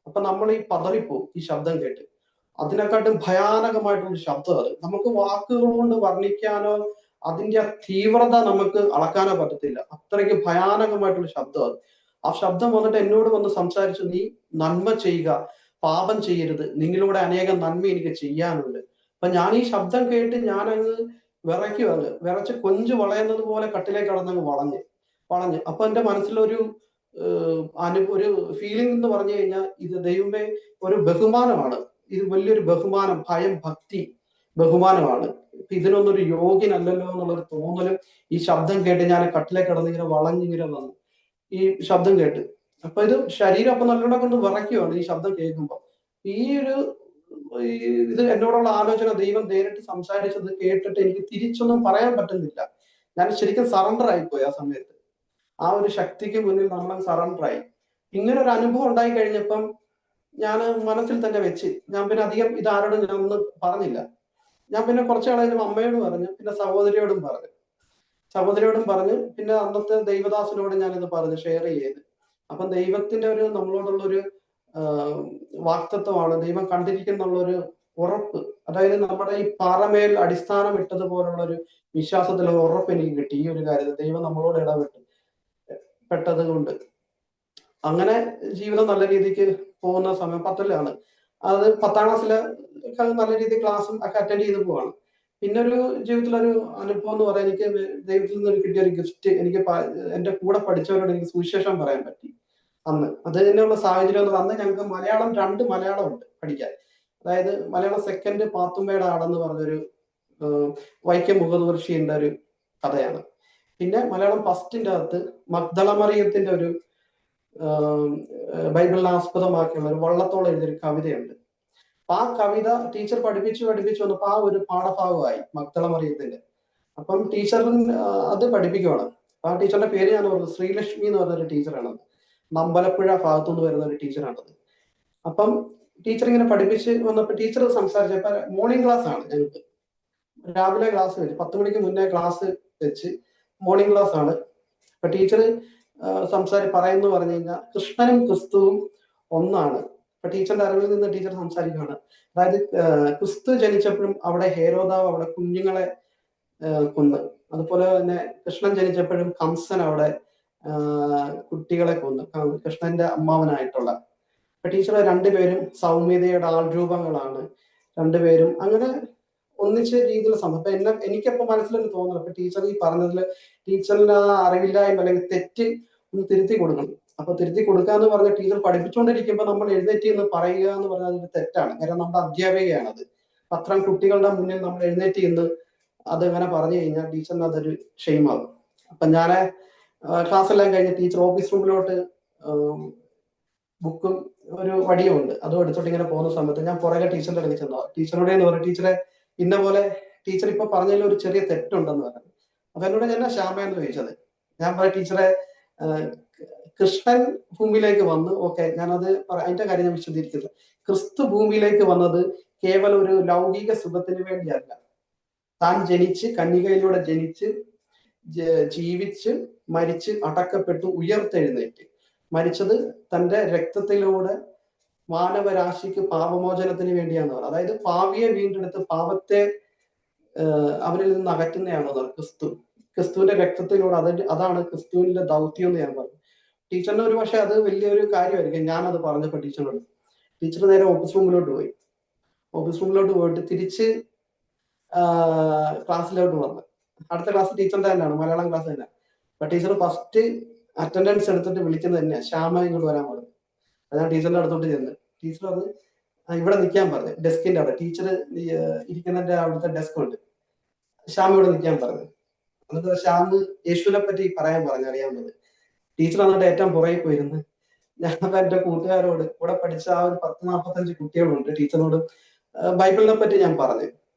അപ്പൊ നമ്മൾ ഈ പതറിപ്പോവും ഈ ശബ്ദം കേട്ട്. അതിനെക്കാട്ടും ഭയാനകമായിട്ടുള്ള ശബ്ദം അത്. നമുക്ക് വാക്കുകൾ കൊണ്ട് വർണ്ണിക്കാനോ അതിന്റെ ആ തീവ്രത നമുക്ക് അളക്കാനോ പറ്റത്തില്ല. അത്രയ്ക്ക് ഭയാനകമായിട്ടുള്ള ശബ്ദം അത്. ആ ശബ്ദം വന്നിട്ട് എന്നോട് വന്ന് സംസാരിച്ചു, നീ നന്മ ചെയ്യുക, പാപം ചെയ്യരുത്, നിങ്ങളിലൂടെ അനേകം നന്മ എനിക്ക് ചെയ്യാനുണ്ട്. അപ്പൊ ഞാൻ ഈ ശബ്ദം കേട്ട് ഞാനങ്ങ് വിറച്ച് കൊഞ്ചു വളയുന്നത് പോലെ കട്ടിലേക്ക് കടന്നങ്ങ് വളഞ്ഞ്. അപ്പൊ എന്റെ മനസ്സിലൊരു ഒരു ഫീലിംഗ് എന്ന് പറഞ്ഞു കഴിഞ്ഞാൽ, ഇത് ദൈവമേ ഒരു ബഹുമാനമാണ്, ഇത് വലിയൊരു ബഹുമാനം, ഭയം, ഭക്തി, ബഹുമാനമാണ്. ഇതിനൊന്നും ഒരു യോഗ്യനല്ലല്ലോ എന്നുള്ളൊരു തോന്നലും ഈ ശബ്ദം കേട്ട് ഞാൻ കട്ടിലേക്ക് കിടന്നിങ്ങനെ വളഞ്ഞിങ്ങനെ വന്നു ഈ ശബ്ദം കേട്ട്. അപ്പൊ ഇത് ശരീരം അപ്പൊ നല്ലോണം കൊണ്ട് വിറയ്ക്കുവാണ് ഈ ശബ്ദം കേൾക്കുമ്പോൾ. ഈ ഒരു ഇത് എന്നോടുള്ള ആലോചന ദൈവം നേരിട്ട് സംസാരിച്ചത് കേട്ടിട്ട് എനിക്ക് തിരിച്ചൊന്നും പറയാൻ പറ്റുന്നില്ല. ഞാൻ ശരിക്കും സറണ്ടർ ആയിപ്പോയി ആ സമയത്ത്. ആ ഒരു ശക്തിക്ക് മുന്നിൽ നമ്മൾ സറണ്ടർ ആയി. ഇങ്ങനെ ഒരു അനുഭവം ഉണ്ടായി കഴിഞ്ഞപ്പം ഞാൻ മനസ്സിൽ തന്നെ വെച്ച്, ഞാൻ പിന്നെ അധികം ഇതാരോടും ഞാൻ ഒന്നും പറഞ്ഞില്ല. ഞാൻ പിന്നെ കുറച്ച് നാളായാലും അമ്മയോട് പറഞ്ഞു, പിന്നെ സഹോദരിയോടും പറഞ്ഞു, പിന്നെ അന്നത്തെ ദൈവദാസനോട് ഞാനിത് പറഞ്ഞു ഷെയർ ചെയ്ത്. അപ്പം ദൈവത്തിന്റെ ഒരു നമ്മളോടുള്ള ഒരു വാക്തത്വമാണ്, ദൈവം കണ്ടിരിക്കുന്നുള്ള ഒരു ഉറപ്പ്. അതായത് നമ്മുടെ ഈ പാറമേൽ അടിസ്ഥാനം ഇട്ടതുപോലുള്ള ഒരു വിശ്വാസത്തിലുള്ള ഉറപ്പ് എനിക്ക് കിട്ടി ഈ ഒരു കാര്യത്തിൽ ദൈവം നമ്മളോട് പെട്ടത് കൊണ്ട്. അങ്ങനെ ജീവിതം നല്ല രീതിക്ക് പോകുന്ന സമയം 10ലാണ്. അത് 10ാം ക്ലാസ്സിലെ നല്ല രീതിയിൽ ക്ലാസ്സും ഒക്കെ അറ്റൻഡ് ചെയ്ത് പോവാണ്. പിന്നെ ഒരു ജീവിതത്തിലൊരു അനുഭവം എന്ന് പറയാൻ, എനിക്ക് ദൈവത്തിൽ നിന്ന് കിട്ടിയ ഒരു ഗിഫ്റ്റ്, എനിക്ക് എന്റെ കൂടെ പഠിച്ചവരോട് എനിക്ക് സുവിശേഷം പറയാൻ പറ്റി അന്ന്. അത് തന്നെയുള്ള സാഹചര്യം എന്ന് പറഞ്ഞാൽ ഞങ്ങൾക്ക് മലയാളം 2 മലയാളം ഉണ്ട് പഠിക്കാൻ. അതായത് മലയാളം സെക്കൻഡ് പാത്തുമ്മയുടെ ആടെന്ന് പറഞ്ഞൊരു വൈക്കം മുഹമ്മദ് ബഷീറിന്റെ ഒരു കഥയാണ്. പിന്നെ മലയാളം ഫസ്റ്റിന്റെ അകത്ത് മഗ്ദല മറിയത്തിന്റെ ഒരു ബൈബിളിനെ ആസ്പദമാക്കിയുള്ള ഒരു വള്ളത്തോളം എഴുതിയൊരു കവിതയുണ്ട്. അപ്പൊ ആ കവിത ടീച്ചർ പഠിപ്പിച്ചു വന്നപ്പോ ആ ഒരു പാഠഭാഗമായി മഗ്ദല മറിയത്തിന്റെ. അപ്പം ടീച്ചറിന് അത് പഠിപ്പിക്കുവാണ്. ആ ടീച്ചറിന്റെ പേര് ഞാൻ പറഞ്ഞു, ശ്രീലക്ഷ്മി എന്ന് പറഞ്ഞൊരു ടീച്ചറാണ്, നമ്പലപ്പുഴ ഭാഗത്തുനിന്ന് വരുന്ന ഒരു ടീച്ചറാണത്. അപ്പം ടീച്ചർ ഇങ്ങനെ പഠിപ്പിച്ച് വന്നപ്പോ ടീച്ചർ സംസാരിച്ചപ്പോ മോർണിംഗ് ക്ലാസ് ആണ് ഞങ്ങൾക്ക്. രാവിലെ ക്ലാസ് വെച്ച് 10 മണിക്ക് മുന്നേ ക്ലാസ് വെച്ച് മോർണിംഗ് ക്ലാസ് ആണ്. അപ്പൊ ടീച്ചർ പറയുന്നു പറഞ്ഞു കഴിഞ്ഞാൽ കൃഷ്ണനും ക്രിസ്തുവും ഒന്നാണ്. അപ്പൊ ടീച്ചറിന്റെ അറിവിൽ നിന്ന് ടീച്ചർ സംസാരിക്കുകയാണ്. അതായത് ക്രിസ്തു ജനിച്ചപ്പോഴും അവിടെ ഹേരോദാവ് അവിടെ കുഞ്ഞുങ്ങളെ കൊന്ന്, അതുപോലെ തന്നെ കൃഷ്ണൻ ജനിച്ചപ്പോഴും കംസൻ അവിടെ കുട്ടികളെ കൊന്നു, കൃഷ്ണന്റെ അമ്മാവനായിട്ടുള്ള. അപ്പൊ ടീച്ചർ രണ്ടുപേരും സൗമ്യതയുടെ ആൾരൂപങ്ങളാണ് രണ്ടുപേരും. അങ്ങനെ ഒന്നിച്ച രീതിയിലുള്ള സംഭവം. അപ്പൊ എനിക്കപ്പോ മനസ്സിലൊരു തോന്നണം, അപ്പൊ ടീച്ചർ ഈ പറഞ്ഞതില് ടീച്ചറിന് ആ അറിവില്ലായ്മ അല്ലെങ്കിൽ തെറ്റ് ഒന്ന് തിരുത്തി കൊടുക്കണം. അപ്പൊ തിരുത്തി കൊടുക്കാന്ന് പറഞ്ഞ ടീച്ചർ പഠിപ്പിച്ചുകൊണ്ടിരിക്കുമ്പോൾ നമ്മൾ എഴുന്നേറ്റ് എന്ന് പറയുക എന്ന് പറഞ്ഞാൽ അതൊരു തെറ്റാണ്. കാരണം നമ്മുടെ അധ്യാപികയാണത്. അത്രയും കുട്ടികളുടെ മുന്നിൽ നമ്മൾ എഴുന്നേറ്റ് എന്ന് അത് ഇങ്ങനെ പറഞ്ഞു കഴിഞ്ഞാൽ ടീച്ചറിന് അതൊരു ഷെയിമാകും. അപ്പൊ ഞാൻ ക്ലാസ് എല്ലാം കഴിഞ്ഞ് ടീച്ചർ ഓഫീസ് റൂമിലോട്ട് ബുക്കും ഒരു വടിയും ഉണ്ട്, അതും എടുത്തോട്ട് ഇങ്ങനെ പോകുന്ന സമയത്ത് ഞാൻ പുറകെ ടീച്ചറിന്റെ അടുത്ത് ചെന്നോ, ടീച്ചറോട് എന്ന് പറഞ്ഞു, ടീച്ചറെ ഇന്ന പോലെ ടീച്ചർ ഇപ്പൊ പറഞ്ഞതിൽ ഒരു ചെറിയ തെറ്റുണ്ടെന്ന് പറഞ്ഞു. അപ്പൊ എന്നോട് ഞാൻ ശ്യാമയെന്ന് ചോദിച്ചത്. ഞാൻ പറയാം, ടീച്ചറെ കൃഷ്ണൻ ഭൂമിയിലേക്ക് വന്നു, ഓക്കെ, ഞാനത് അതിന്റെ കാര്യം ഞാൻ വിശദീകരിക്കുന്നത്. ക്രിസ്തു ഭൂമിയിലേക്ക് വന്നത് കേവലം ഒരു ലൗകിക സുഖത്തിന് വേണ്ടിയല്ല. താൻ ജനിച്ച് കന്യകയിലൂടെ ജനിച്ച് ജീവിച്ച് മരിച്ച് അടക്കപ്പെട്ടു ഉയർത്തെഴുന്നേറ്റ് മരിച്ചത് തന്റെ രക്തത്തിലൂടെ മാനവരാശിക്ക് പാപമോചനത്തിന് വേണ്ടിയാന്ന് പറയുന്നത്. അതായത് പാവിയെ വീണ്ടെടുത്ത് പാപത്തെ അവരിൽ നിന്ന് അകറ്റുന്നതാണ് ക്രിസ്തുവിന്റെ രക്തത്തിലൂടെ. അതാണ് ക്രിസ്തുവിന്റെ ദൗത്യം എന്ന് ഞാൻ പറഞ്ഞു. ടീച്ചറിന് ഒരു പക്ഷെ അത് വലിയൊരു കാര്യമായിരിക്കും ഞാനത് പറഞ്ഞപ്പോ ടീച്ചറിനോട്. ടീച്ചർ നേരെ ഓഫീസ് റൂമിലോട്ട് പോയി. ഓഫീസ് റൂമിലോട്ട് പോയിട്ട് തിരിച്ച് ക്ലാസ്സിലോട്ട് വന്ന്. അടുത്ത ക്ലാസ് ടീച്ചറിന്റെ തന്നെയാണ്, മലയാളം ക്ലാസ് തന്നെ. അപ്പൊ ടീച്ചർ ഫസ്റ്റ് അറ്റൻഡൻസ് എടുത്തിട്ട് വിളിക്കുന്നത് തന്നെയാണ്, ശ്യാമ ഇങ്ങോട്ട് വരാൻ പറഞ്ഞു. ഞാൻ ടീച്ചറിന്റെ അടുത്തോട്ട് ചെന്ന് ടീച്ചർ അത് ഇവിടെ നിൽക്കാൻ പറഞ്ഞു, ഡെസ്കിന്റെ അവിടെ. ടീച്ചർ ഇരിക്കുന്നതിന്റെ അവിടുത്തെ ഡെസ്ക് ഉണ്ട്, ശ്യാം ഇവിടെ നിൽക്കാൻ പറഞ്ഞു. എന്നിട്ട് ശ്യാം യേശുവിനെ പറ്റി പറയാൻ പറഞ്ഞു, അറിയാവുന്നത്. ടീച്ചർ എന്നിട്ട് ഏറ്റവും പുറകെ പോയിരുന്നു. ഞാൻ എന്റെ കൂട്ടുകാരോട്, കൂടെ പഠിച്ച ആ ഒരു 10-45 കുട്ടികളുണ്ട്, ടീച്ചറിനോട് ബൈബിളിനെ പറ്റി ഞാൻ പറഞ്ഞു.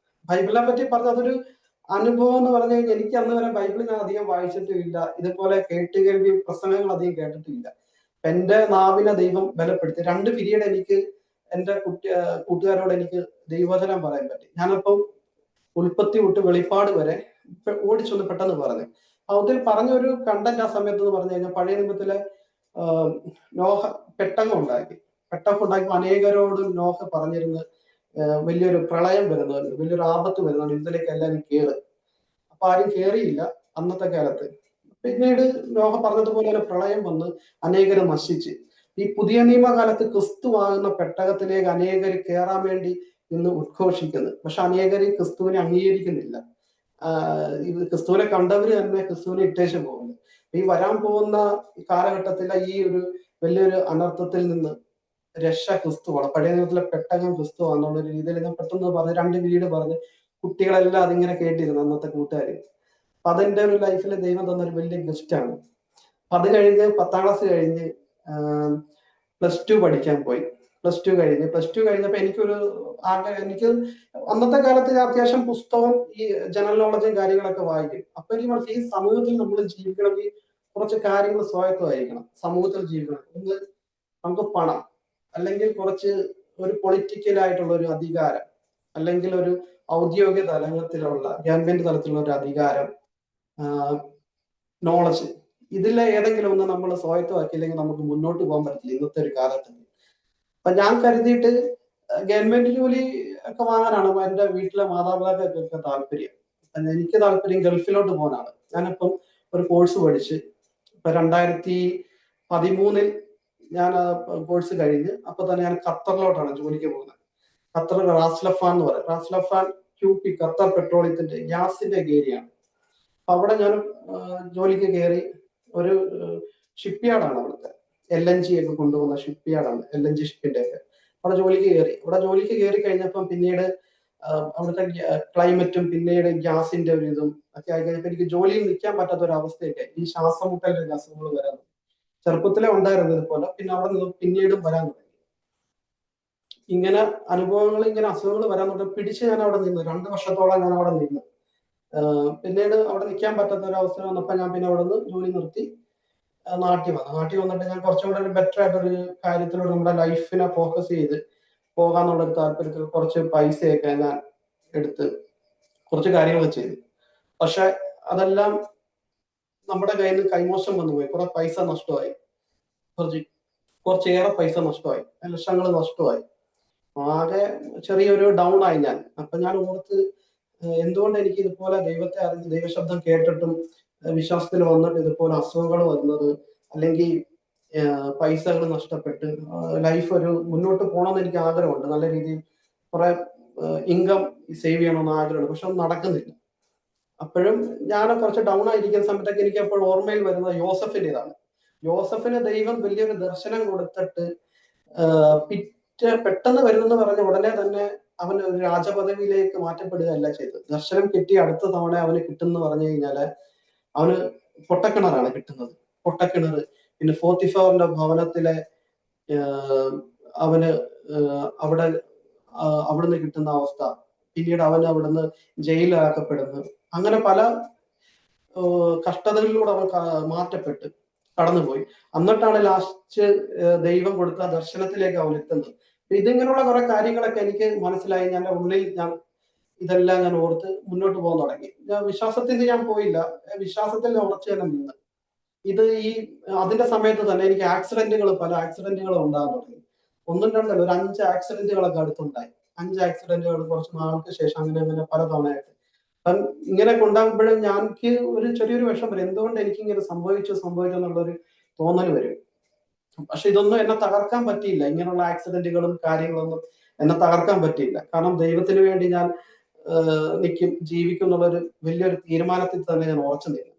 ബൈബിളിനെ പറ്റി പറഞ്ഞ അതൊരു അനുഭവം എന്ന് പറഞ്ഞു കഴിഞ്ഞാൽ, എനിക്ക് അന്ന് വരെ ബൈബിൾ ഞാൻ അധികം വായിച്ചിട്ടുമില്ല, ഇതുപോലെ കേൾവി പ്രസംഗങ്ങൾ അധികം കേട്ടിട്ടില്ല. എന്റെ നാവിനെ ദൈവം ബലപ്പെടുത്തി. 2 പീരീഡ് എനിക്ക് എന്റെ കൂട്ടുകാരോട് എനിക്ക് ദൈവവചനം പറയാൻ പറ്റി. ഞാനപ്പം ഉൽപ്പത്തി തൊട്ട് വെളിപ്പാട് വരെ ഓടിച്ചൊന്ന് പെട്ടെന്ന് പറഞ്ഞു. അതിൽ പറഞ്ഞൊരു കണ്ടന്റ് ആ സമയത്ത് എന്ന് പറഞ്ഞു കഴിഞ്ഞാൽ, പഴയ നിയമത്തിലെ നോഹ പെട്ടകം ഉണ്ടാക്കി. പെട്ടകം ഉണ്ടാക്കിയപ്പോൾ അനേകരോട് നോഹ പറഞ്ഞിരുന്നു വലിയൊരു പ്രളയം വരുന്നുണ്ട്, വലിയൊരു ആപത്ത് വരുന്നുണ്ട്, ഇതിലേക്ക് എല്ലാവരും കയറി. അപ്പൊ ആരും കയറിയില്ല അന്നത്തെ കാലത്ത്. പിന്നീട് നോഹ പറഞ്ഞതുപോലെ തന്നെ പ്രളയം വന്ന് അനേകരെ നശിച്ച്. ഈ പുതിയ നിയമകാലത്ത് ക്രിസ്തുവാകുന്ന പെട്ടകത്തിലേക്ക് അനേകർ കയറാൻ വേണ്ടി ഇന്ന് ഉദ്ഘോഷിക്കുന്നു. പക്ഷെ അനേകര് ക്രിസ്തുവിനെ അംഗീകരിക്കുന്നില്ല. ഇത് ക്രിസ്തുവിനെ കണ്ടവര് തന്നെ ക്രിസ്തുവിനെ ഇട്ടേച്ച് പോകുന്നു. ഈ വരാൻ പോകുന്ന കാലഘട്ടത്തിലെ ഈ ഒരു വലിയൊരു അനർത്ഥത്തിൽ നിന്ന് രക്ഷ ക്രിസ്തുവാണ്. പഴയ നിയമത്തിലെ പെട്ടകം ക്രിസ്തുവാണെന്നുള്ള രീതിയിൽ ഞാൻ പെട്ടെന്ന് പറഞ്ഞ് 2 പീരീഡ് പറഞ്ഞ് കുട്ടികളെല്ലാം അതിങ്ങനെ കേട്ടിരുന്നു, അന്നത്തെ കൂട്ടുകാര്. അപ്പൊ അതെന്റെ ഒരു ലൈഫിൽ ദൈവം തന്നൊരു വലിയ ഗിഫ്റ്റ് ആണ്. അപ്പൊ അത് കഴിഞ്ഞ് 10ാം ക്ലാസ് കഴിഞ്ഞ് +2 പഠിക്കാൻ പോയി. +2 കഴിഞ്ഞപ്പോ എനിക്കൊരു എനിക്ക് അന്നത്തെ കാലത്ത് ഞാൻ അത്യാവശ്യം പുസ്തകം, ഈ ജനറൽ നോളജും കാര്യങ്ങളൊക്കെ വായിക്കും. അപ്പൊ എനിക്ക് മനസ്സിലായി, ഈ സമൂഹത്തിൽ നമ്മൾ ജീവിക്കണമെങ്കിൽ കുറച്ച് കാര്യങ്ങൾ സ്വായത്തമായിരിക്കണം. സമൂഹത്തിൽ ജീവിക്കണം. ഒന്ന് നമുക്ക് പണം, അല്ലെങ്കിൽ കുറച്ച് ഒരു പൊളിറ്റിക്കൽ ആയിട്ടുള്ള ഒരു അധികാരം, അല്ലെങ്കിൽ ഒരു ഔദ്യോഗിക തലത്തിലുള്ള ഗവൺമെന്റ് തലത്തിലുള്ള ഒരു അധികാരം, നോളജ്, ഇതിലെ ഏതെങ്കിലും ഒന്ന് നമ്മൾ സ്വായത്തമാക്കിയില്ലെങ്കിൽ നമുക്ക് മുന്നോട്ട് പോകാൻ പറ്റില്ല ഇന്നത്തെ ഒരു കാലഘട്ടത്തിൽ. അപ്പൊ ഞാൻ കരുതിയിട്ട് ഗവൺമെന്റ് ജോലി ഒക്കെ വാങ്ങാനാണ് എന്റെ വീട്ടിലെ മാതാപിതാക്കൾക്കൊക്കെ താല്പര്യം. എനിക്ക് താല്പര്യം ഗൾഫിലോട്ട് പോകാനാണ്. ഞാനിപ്പം ഒരു കോഴ്സ് പഠിച്ച് ഇപ്പൊ 2013 ഞാൻ കോഴ്സ് കഴിഞ്ഞ് അപ്പൊ തന്നെ ഞാൻ ഖത്തറിലോട്ടാണ് ജോലിക്ക് പോകുന്നത്. ഖത്തറിൽ റാസ്ലഫാൻ എന്ന് പറയും. റാസ്ലഫാൻ QP, ഖത്തർ പെട്രോളിയത്തിന്റെ ഗ്യാസിന്റെ ഏരിയയാണ്. അപ്പൊ അവിടെ ഞാൻ ജോലിക്ക് കയറി. ഒരു ഷിപ്പ് യാർഡാണ് അവിടുത്തെ, LNG ഒക്കെ കൊണ്ടുപോകുന്ന ഷിപ്പ് യാർഡാണ്, LNG ഷിപ്പിന്റെ ഒക്കെ. അവിടെ ജോലിക്ക് കയറി. അവിടെ ജോലിക്ക് കയറി കഴിഞ്ഞപ്പം പിന്നീട് അവിടുത്തെ ക്ലൈമറ്റും പിന്നീട് ഗ്യാസിന്റെ ഒരു ഇതും ഒക്കെ ആയി കഴിഞ്ഞപ്പോൾ എനിക്ക് ജോലിയിൽ നിൽക്കാൻ പറ്റാത്ത ഒരു അവസ്ഥയൊക്കെ, ഈ ശ്വാസം മുട്ടലിന്റെ അസുഖങ്ങൾ വരാൻ ചെറുപ്പത്തിലെ ഉണ്ടായിരുന്നത് പോലെ പിന്നെ അവിടെ നിന്ന് പിന്നീടും വരാൻ തുടങ്ങി. ഇങ്ങനെ അനുഭവങ്ങൾ, ഇങ്ങനെ അസുഖങ്ങൾ വരാൻ തുടങ്ങി. പിടിച്ച് ഞാൻ അവിടെ നിന്ന് 2 വർഷത്തോളം ഞാൻ അവിടെ നിന്ന്. പിന്നീട് അവിടെ നിൽക്കാൻ പറ്റാത്ത ഒരു അവസ്ഥ വന്നപ്പോൾ ഞാൻ പിന്നെ അവിടെ നിന്ന് ജോലി നിർത്തി നാട്ടിൽ വന്നിട്ട് ഞാൻ കുറച്ചും കൂടെ ഒരു ബെറ്റർ ആയിട്ടൊരു കാര്യത്തിലൂടെ നമ്മുടെ ലൈഫിനെ ഫോക്കസ് ചെയ്ത് പോകാന്നുള്ള ഒരു താല്പര്യത്തിൽ കുറച്ച് പൈസയൊക്കെ ഞാൻ എടുത്ത് കുറച്ച് കാര്യങ്ങൾ ചെയ്തു. പക്ഷെ അതെല്ലാം നമ്മുടെ കയ്യിൽ നിന്ന് കൈമോശം വന്നുപോയി. കുറെ പൈസ നഷ്ടമായി, കുറച്ചേറെ പൈസ നഷ്ടമായി, ലക്ഷങ്ങൾ നഷ്ടമായി. ആകെ ചെറിയൊരു ഡൗൺ ആയി ഞാൻ. അപ്പൊ ഞാൻ ഓർത്ത്, എന്തുകൊണ്ട് എനിക്ക് ഇതുപോലെ ദൈവത്തെ അറിഞ്ഞ് ദൈവശബ്ദം കേട്ടിട്ടും വിശ്വാസത്തിൽ വന്നിട്ട് ഇതുപോലെ അസുഖങ്ങൾ വരുന്നത്, അല്ലെങ്കിൽ പൈസകൾ നഷ്ടപ്പെട്ട് ലൈഫ് ഒരു മുന്നോട്ട് പോകണമെന്ന് എനിക്ക് ആഗ്രഹമുണ്ട്. നല്ല രീതിയിൽ കുറെ ഇൻകം സേവ് ചെയ്യണമെന്ന് ആഗ്രഹമുണ്ട്. പക്ഷെ അത് നടക്കുന്നില്ല. അപ്പോഴും ഞാൻ കുറച്ച് ഡൗൺ ആയിരിക്കുന്ന സമയത്തൊക്കെ എനിക്ക് അപ്പോൾ ഓർമ്മയിൽ വരുന്നത് യോസഫിന്റെ ഇതാണ്. യോസഫിന് ദൈവം വലിയൊരു ദർശനം കൊടുത്തിട്ട് പെട്ടെന്ന് വരുന്നെന്ന് പറഞ്ഞ ഉടനെ തന്നെ അവൻ ഒരു രാജപദവിയിലേക്ക് മാറ്റപ്പെടുകയല്ല ചെയ്തത്. ദർശനം കിട്ടി അടുത്ത തവണ അവന് കിട്ടുന്ന പറഞ്ഞു കഴിഞ്ഞാല് അവന് പൊട്ടക്കിണറാണ് കിട്ടുന്നത്. പൊട്ടക്കിണർ. പിന്നെ ഫോർത്തിഫവറിന്റെ ഭവനത്തിലെ അവന് അവിടെ അവിടുന്ന് കിട്ടുന്ന അവസ്ഥ, പിന്നീട് അവൻ അവിടുന്ന് ജയിലിലാക്കപ്പെടുന്നു. അങ്ങനെ പല കഷ്ടതകളിലൂടെ അവൻ മാറ്റപ്പെട്ട് കടന്നുപോയി. എന്നിട്ടാണ് ലാസ്റ്റ് ദൈവം കൊടുത്ത ദർശനത്തിലേക്ക് അവൻ എത്തുന്നത്. ഇതിങ്ങനെയുള്ള കുറെ കാര്യങ്ങളൊക്കെ എനിക്ക് മനസ്സിലായി. ഞാൻ ഉള്ളിൽ ഇതെല്ലാം ഞാൻ ഓർത്ത് മുന്നോട്ട് പോകാൻ തുടങ്ങി. വിശ്വാസത്തിൽ ഞാൻ പോയില്ല, വിശ്വാസത്തിൽ ഉറച്ചു തന്നെ നിന്ന്. അതിന്റെ സമയത്ത് തന്നെ എനിക്ക് പല ആക്സിഡന്റുകളും ഉണ്ടാകാൻ തുടങ്ങി. 1 2 ഒരു 5 ആക്സിഡന്റുകളൊക്കെ അടുത്തുണ്ടായി. 5 ആക്സിഡന്റുകൾ കുറച്ച് നാൾക്ക് ശേഷം അങ്ങനെ പല തവണയായിട്ട്. അപ്പം ഇങ്ങനെ ഉണ്ടാകുമ്പോഴും ഞങ്ങൾക്ക് ഒരു ചെറിയൊരു വിഷം വരും. എന്തുകൊണ്ട് എനിക്ക് ഇങ്ങനെ സംഭവിച്ചു എന്നുള്ളൊരു തോന്നൽ വരും. പക്ഷെ ഇതൊന്നും എന്നെ തകർക്കാൻ പറ്റിയില്ല. ഇങ്ങനെയുള്ള ആക്സിഡന്റുകളും കാര്യങ്ങളൊന്നും എന്നെ തകർക്കാൻ പറ്റിയില്ല. കാരണം ദൈവത്തിന് വേണ്ടി ഞാൻ നിൽക്കും, ജീവിക്കും എന്നുള്ളൊരു വലിയൊരു തീരുമാനത്തിൽ തന്നെ ഞാൻ ഉറച്ചു നിന്നു.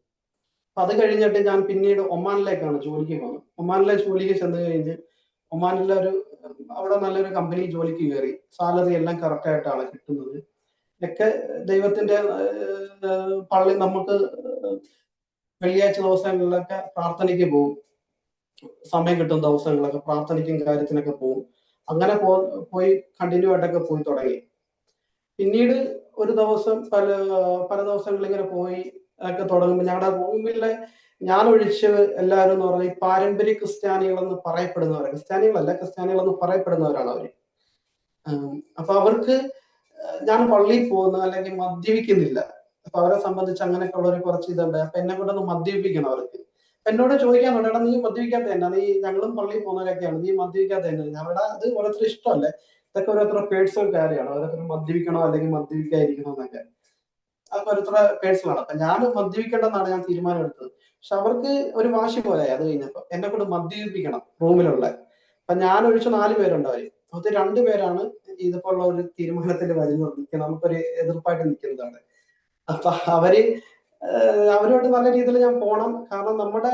അപ്പൊ അത് കഴിഞ്ഞിട്ട് ഞാൻ പിന്നീട് ഒമാനിലേക്കാണ് ജോലിക്ക് പോകുന്നത്. ഒമാനിലെ ജോലിക്ക് ചെന്ന് കഴിഞ്ഞ് ഒമാനിലെ അവിടെ നല്ലൊരു കമ്പനി ജോലിക്ക് കയറി. സാലറി എല്ലാം കറക്റ്റ് ആയിട്ടാണ് കിട്ടുന്നത്. ഒക്കെ ദൈവത്തിന്റെ പള്ളി നമുക്ക് വെള്ളിയാഴ്ച ദിവസങ്ങളിലൊക്കെ പ്രാർത്ഥനയ്ക്ക് പോകും. സമയം കിട്ടുന്ന ദിവസങ്ങളിലൊക്കെ പ്രാർത്ഥനയ്ക്കും കാര്യത്തിനൊക്കെ പോകും. അങ്ങനെ പോയി കണ്ടിന്യൂ ആയിട്ടൊക്കെ പോയി തുടങ്ങി. പിന്നീട് ഒരു ദിവസം പല ദിവസങ്ങളിൽ ഇങ്ങനെ പോയി ഒക്കെ തുടങ്ങുമ്പോൾ ഞങ്ങളുടെ റൂമിലെ ഞാൻ ഒഴിച്ച് എല്ലാവരും എന്ന് പറഞ്ഞാൽ ഈ പാരമ്പര്യ ക്രിസ്ത്യാനികളെന്ന് പറയപ്പെടുന്നവരാണ്. ക്രിസ്ത്യാനികളെന്ന് പറയപ്പെടുന്നവരാണ് അവര്. അപ്പൊ അവർക്ക് ഞാൻ പള്ളിയിൽ പോകുന്നു അല്ലെങ്കിൽ മദ്യപിക്കുന്നില്ല. അപ്പൊ അവരെ സംബന്ധിച്ച് അങ്ങനെയൊക്കെ ഉള്ള ഒരു കുറച്ച് ഇതുണ്ട്. അപ്പൊ എന്നെ കൊണ്ടൊന്ന് മദ്യപിക്കണം അവർക്ക്. എന്നോട് ചോദിക്കാനുണ്ട്, എടാ നീ മദ്യപിക്കാത്ത തന്നെ, നീ ഞങ്ങളും പള്ളിയിൽ പോകുന്നവരൊക്കെയാണ്, നീ മദ്യപിക്കാത്ത തന്നെ. അവിടെ അത് ഓരോരുത്തർ ഇഷ്ടമല്ലേ, ഇതൊക്കെ ഓരോരുത്തരുടെ പേഴ്സണൽ കാര്യമാണ്. ഓരോരുത്തർ മദ്യപിക്കണോ അല്ലെങ്കിൽ മദ്യപിക്കാതിരിക്കണോ എന്നൊക്കെ അതൊക്കെ ഓരോരുത്തരുടെ പേഴ്സണലാണ്. അപ്പൊ ഞാൻ മദ്യപിക്കേണ്ടെന്നാണ് ഞാൻ തീരുമാനം എടുത്തത്. പക്ഷെ അവർക്ക് ഒരു വാശി പോലെ അത് കഴിഞ്ഞപ്പോ എന്നെ കൊണ്ട് മദ്യപിക്കണം റൂമിലുള്ള. അപ്പൊ ഞാൻ ഒഴിച്ച് 4 പേരുണ്ട് അവര്. അത് 2 പേരാണ് ഇതുപോലുള്ള ഒരു തീരുമാനത്തിൽ വരുന്നത്, നമുക്കൊരു എതിർപ്പായിട്ട് നിൽക്കുന്നതാണ്. അപ്പൊ അവരോട് നല്ല രീതിയിൽ ഞാൻ പോണം. കാരണം നമ്മുടെ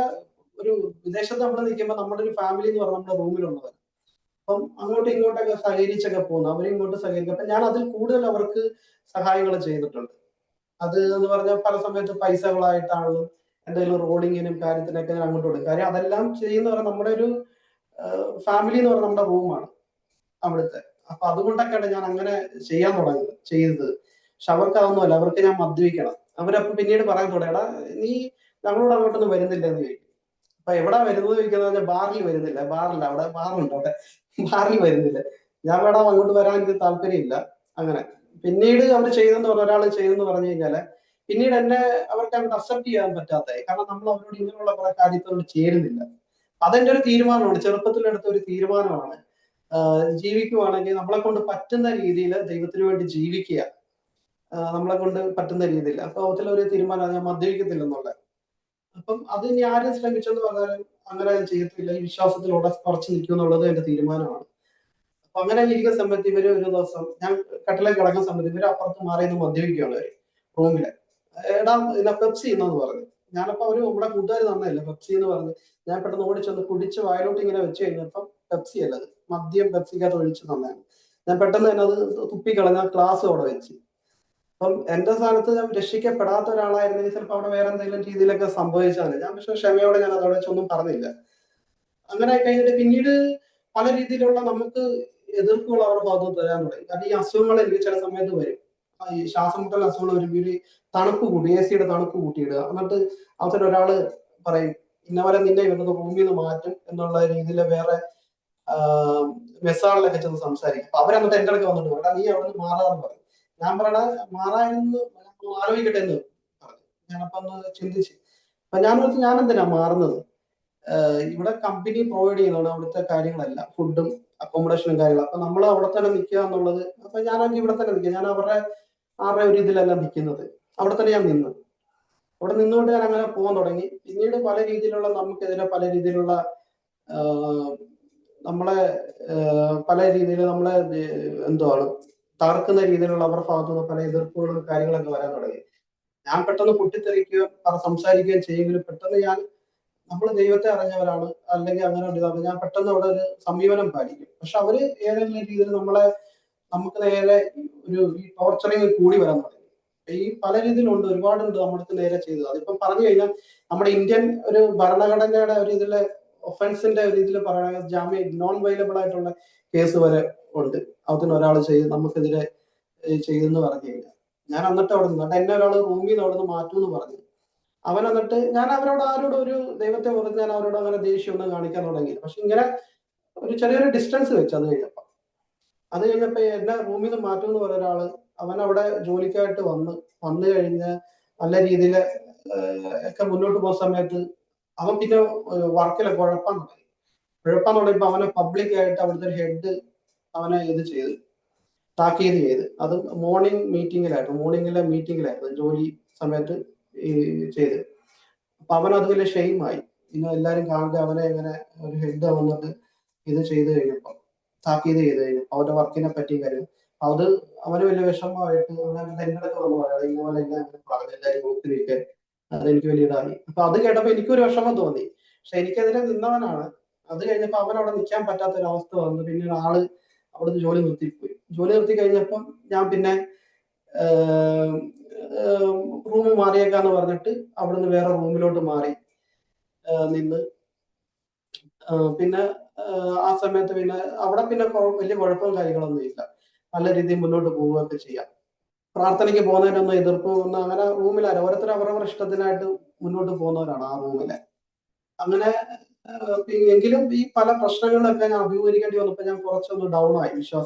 ഒരു വിദേശത്ത് നമ്മൾ നിൽക്കുമ്പോൾ നമ്മുടെ ഒരു ഫാമിലി എന്ന് പറഞ്ഞാൽ നമ്മുടെ റൂമിലുള്ളവർ. അപ്പം അങ്ങോട്ടും ഇങ്ങോട്ടൊക്കെ സഹകരിച്ചൊക്കെ പോകുന്നു, അവരും ഇങ്ങോട്ട് സഹകരിക്കും. അപ്പൊ ഞാൻ അതിൽ കൂടുതൽ അവർക്ക് സഹായങ്ങൾ ചെയ്തിട്ടുണ്ട്. അത് എന്ന് പറഞ്ഞാൽ പല സമയത്ത് പൈസകളായിട്ടാണെങ്കിലും എന്തെങ്കിലും റോഡിങ്ങിനും കാര്യത്തിനൊക്കെ ഞാൻ അങ്ങോട്ട് കൊടുക്കും. കാര്യം അതെല്ലാം ചെയ്യുന്നവരെ നമ്മുടെ ഒരു ഫാമിലി എന്ന് പറഞ്ഞാൽ നമ്മുടെ റൂമാണ് അവിടുത്തെ. അപ്പൊ അതുകൊണ്ടൊക്കെയാണ് ഞാൻ അങ്ങനെ ചെയ്യാൻ ചെയ്തത്. പക്ഷെ അവർക്ക് അതൊന്നുമല്ല, അവർക്ക് ഞാൻ മദ്യപിക്കണം. അവരപ്പൊ പിന്നീട് പറയാൻ തുടങ്ങി, എടാ നീ ഞങ്ങളോട് അങ്ങോട്ടൊന്നും വരുന്നില്ല എന്ന് ചോദിക്കും. അപ്പൊ എവിടാ വരുന്നത് ചോദിക്കുന്നത്, ബാറിൽ വരുന്നില്ല. ബാറില്ല, അവിടെ ബാറുണ്ട്, അവിടെ ബാറിൽ വരുന്നില്ല. ഞാൻ വേണം അങ്ങോട്ട് വരാൻ എനിക്ക് താല്പര്യമില്ല. അങ്ങനെ പിന്നീട് അവർ ചെയ്തെന്ന് പറഞ്ഞ ഒരാൾ ചെയ്തെന്ന് പറഞ്ഞു കഴിഞ്ഞാല് പിന്നീട് എന്നെ അവർക്ക് അങ്ങോട്ട് അക്സെപ്റ്റ് ചെയ്യാൻ പറ്റാത്തതായി. കാരണം നമ്മൾ അവരോട് ഇങ്ങനെയുള്ള കുറെ കാര്യത്തോട് ചേരുന്നില്ല. അതെന്റെ ഒരു തീരുമാനമാണ്, ചെറുപ്പത്തിലെടുത്ത ഒരു തീരുമാനമാണ്. ജീവിക്കുവാണെങ്കിൽ നമ്മളെ കൊണ്ട് പറ്റുന്ന രീതിയിൽ ദൈവത്തിന് വേണ്ടി ജീവിക്കുക, നമ്മളെ കൊണ്ട് പറ്റുന്ന രീതിയിൽ. അപ്പൊ അതിലൊരു തീരുമാനമാണ് ഞാൻ മദ്യപിക്കത്തില്ലെന്നുള്ളത്. അപ്പം അത് ഇനി ആരും ശ്രമിച്ചെന്ന് പറഞ്ഞാലും അങ്ങനെ ചെയ്യത്തില്ല. ഈ വിശ്വാസത്തിൽ ഉറച്ചു നിൽക്കും എന്നുള്ളത് എന്റെ തീരുമാനമാണ്. അപ്പൊ അങ്ങനെ ഇരിക്കുന്ന സമയത്ത് ഇവര് ഒരു ദിവസം ഞാൻ കട്ടിലേക്ക് കിടക്കുന്ന സമയത്ത് ഇവര് അപ്പുറത്ത് മാറി നിന്ന് മദ്യപിക്കുകയാണ് അവര് റൂമില്. എടാ ഇല്ല പെപ്സി എന്നു പറഞ്ഞു. ഞാനപ്പോ അവര് നമ്മുടെ കൂട്ടുകാർ തന്നതല്ല പെപ്സി എന്ന് പറഞ്ഞു. ഞാൻ പെട്ടെന്ന് ഓടിച്ചെന്ന് കുടിച്ച് വായിലോട്ട് ഇങ്ങനെ വെച്ച് കഴിഞ്ഞപ്പം പെപ്സി അല്ല അത്, മദ്യം പെപ്സിക്കകത്ത് ഒഴിച്ച് തന്നെയാണ്. ഞാൻ പെട്ടെന്ന് തന്നെ അത് തുപ്പിക്കളഞ്ഞ ഗ്ലാസ് അവിടെ വെച്ച്. അപ്പം എന്റെ സ്ഥാനത്ത് ഞാൻ രക്ഷിക്കപ്പെടാത്ത ഒരാളായിരുന്നെങ്കിൽ ചിലപ്പോൾ അവിടെ വേറെ എന്തെങ്കിലും രീതിയിലൊക്കെ സംഭവിച്ചാണ്. ഞാൻ പക്ഷെ ക്ഷമയോടെ ഞാൻ അതവിടെ വെച്ചൊന്നും പറഞ്ഞില്ല. അങ്ങനെ കഴിഞ്ഞിട്ട് പിന്നീട് പല രീതിയിലുള്ള നമുക്ക് എതിർപ്പുകൾ അവരുടെ ഭാഗത്ത് തരാൻ തുടങ്ങി. കാരണം ഈ അസുഖങ്ങൾ എനിക്ക് ചില സമയത്ത് വരും. ഈ ശ്വാസം മുട്ടൽ അസുഖങ്ങൾ വരുമ്പോൾ ഒരു തണുപ്പ് കൂട്ടി, എ സിയുടെ തണുപ്പ് കൂട്ടിയിടുക. എന്നിട്ട് അവസരം ഒരാള് പറയും ഇന്നവരെ നിന്നെ ഇവിടുന്ന് റൂമിൽ നിന്ന് മാറ്റും എന്നുള്ള രീതിയിൽ വേറെ മെസ്സാളിലൊക്കെ ചെന്ന് സംസാരിക്കും. അപ്പൊ അവരെന്നിട്ട് എന്റെ അടുത്ത് വന്നിട്ട് പറയണം നീ അവിടെ നിന്ന് മാറാന്ന് പറയും. ഞാൻ പറയണ മാറാനെന്ന് ആലോചിക്കട്ടെ എന്ന് പറഞ്ഞു. ഞാനപ്പൊ ഒന്ന് ചിന്തിച്ച് അപ്പൊ ഞാൻ എന്തിനാ മാറുന്നത്, ഇവിടെ കമ്പനി പ്രൊവൈഡ് ചെയ്യുന്നതാണ് അവിടുത്തെ കാര്യങ്ങളെല്ലാം, ഫുഡും അക്കോമഡേഷനും കാര്യങ്ങളും. അപ്പൊ നമ്മൾ അവിടെ തന്നെ നിൽക്കുക എന്നുള്ളത്. അപ്പൊ ഞാനൊക്കെ ഇവിടെ തന്നെ നിൽക്കുക, ഞാൻ ആരുടെ ഒരു ഇതിലല്ല നിൽക്കുന്നത്, അവിടെ തന്നെ ഞാൻ നിന്നു. അവിടെ നിന്നുകൊണ്ട് ഞാൻ അങ്ങനെ പോകാൻ തുടങ്ങി. പിന്നീട് പല രീതിയിലുള്ള നമുക്കെതിരെ പല രീതിയിലുള്ള നമ്മളെ പല രീതിയിൽ നമ്മളെ എന്തുവാണ് തകർക്കുന്ന രീതിയിലുള്ള അവരുടെ ഭാഗത്തുനിന്ന് പല എതിർപ്പുകളും കാര്യങ്ങളൊക്കെ വരാൻ തുടങ്ങി. ഞാൻ പെട്ടെന്ന് പൊട്ടിത്തെറിക്കുകയോ സംസാരിക്കുകയും ചെയ്യുമെങ്കിലും പെട്ടെന്ന് നമ്മൾ ദൈവത്തെ അറിഞ്ഞവരാണ് അല്ലെങ്കിൽ അങ്ങനെ ഒരു ഇതാണ്, ഞാൻ പെട്ടെന്ന് അവിടെ ഒരു സമീപനം പാലിക്കും. പക്ഷെ അവര് ഏതെങ്കിലും രീതിയിൽ നമുക്ക് നേരെ ഈ ടോർച്ചറിങ് കൂടി വരാൻ തുടങ്ങി. ഈ പല രീതിയിലുണ്ട്, ഒരുപാടുണ്ട് നമ്മൾക്ക് നേരെ ചെയ്തത്. അതിപ്പം പറഞ്ഞു കഴിഞ്ഞാൽ നമ്മുടെ ഇന്ത്യൻ ഒരു ഭരണഘടനയുടെ ഒരു ഇതിലെ ഒഫൻസിന്റെ ഒരു ഇതിൽ പറയുകയാണെങ്കിൽ ജാമ്യം നോൺ വൈലബിൾ ആയിട്ടുള്ള കേസ് വരെ ഉണ്ട്. അതിന് ഒരാൾ നമുക്കെതിരെ ചെയ്തെന്ന് പറഞ്ഞു കഴിഞ്ഞാൽ ഞാൻ എന്നിട്ട് അവിടെ നിന്ന് എന്നെ ഒരാൾ റൂമിൽ നിന്ന് അവിടെ നിന്ന് മാറ്റുമെന്ന് പറഞ്ഞു. അവൻ എന്നിട്ട് ഞാൻ ആരോടും ഒരു ദൈവത്തെ കുറിച്ച് ഞാൻ അവരോട് അങ്ങനെ ദേഷ്യമൊന്നും കാണിക്കാൻ തുടങ്ങി. പക്ഷെ ഇങ്ങനെ ഒരു ചെറിയൊരു ഡിസ്റ്റൻസ് വെച്ച് അത് കഴിഞ്ഞപ്പോ എന്നെ റൂമിൽ നിന്ന് മാറ്റുമെന്ന് പറഞ്ഞ ഒരാള് അവൻ അവിടെ ജോലിക്കായിട്ട് വന്നു കഴിഞ്ഞ് നല്ല രീതിയിൽ ഒക്കെ മുന്നോട്ട് പോകുന്ന സമയത്ത് അവൻ പിന്നെ വർക്കിലൊക്കെ ഉഴപ്പാൻ തുടങ്ങിയപ്പോ അവനെ പബ്ലിക്കായിട്ട് അവിടുത്തെ ഹെഡ് അവനെ ഇത് ചെയ്ത് താക്കീത് ചെയ്ത്. അത് മോർണിംഗിലെ മീറ്റിംഗിലായിരുന്നു ജോലി സമയത്ത് ഈ ചെയ്ത്. അപ്പൊ അവൻ അത് വലിയ ഷെയിമായി. പിന്നെ എല്ലാരും കാണുക അവനെ എങ്ങനെ ഒരു ഹെഡ് വന്നിട്ട് ഇത് ചെയ്ത് കഴിഞ്ഞപ്പം താക്കീത് ചെയ്ത് കഴിഞ്ഞപ്പോൾ അവന്റെ വർക്കിനെ പറ്റി കാര്യം അത് അവന് വലിയ വിഷമമായിട്ട് അവനെ എന്റെ അടുത്ത് വന്നു പറയാം ഇതുപോലെ എന്നെ പറഞ്ഞു എല്ലാവരും ഗ്രൂപ്പിലേക്ക് അതെനിക്ക് വലിയ ഇതായി. അപ്പൊ അത് കേട്ടപ്പോ എനിക്കൊരു വിഷമം തോന്നി. പക്ഷെ എനിക്കെതിരെ നിന്നവനാണ്. അത് കഴിഞ്ഞപ്പോ അവൻ അവിടെ നിൽക്കാൻ പറ്റാത്ത ഒരു അവസ്ഥ വന്നു. പിന്നെ ആള് അവിടുന്ന് ജോലി നിർത്തിപ്പോയി. ജോലി നിർത്തി കഴിഞ്ഞപ്പം ഞാൻ പിന്നെ റൂം മാറിയേക്കാന്ന് പറഞ്ഞിട്ട് അവിടുന്ന് വേറെ റൂമിലോട്ട് മാറി നിന്ന്. പിന്നെ ആ സമയത്ത് പിന്നെ അവിടെ പിന്നെ വലിയ കുഴപ്പവും കാര്യങ്ങളൊന്നും ഇല്ല. നല്ല രീതിയിൽ മുന്നോട്ട് പോവുകയൊക്കെ ചെയ്യാം. പ്രാർത്ഥനയ്ക്ക് പോകുന്നതിനൊന്നും എതിർപ്പ് ഒന്നും അങ്ങനെ റൂമിലല്ല. ഓരോരുത്തർ അവരവരുടെ ഇഷ്ടത്തിനായിട്ട് മുന്നോട്ട് പോകുന്നവരാണ് ആ റൂമിലെ. അങ്ങനെ എങ്കിലും ഈ പല പ്രശ്നങ്ങളിലൊക്കെ ഞാൻ അഭിമുഖീകരിക്കേണ്ടി വന്നപ്പോൾ ഞാൻ കുറച്ചൊന്ന് ഡൗൺ ആയി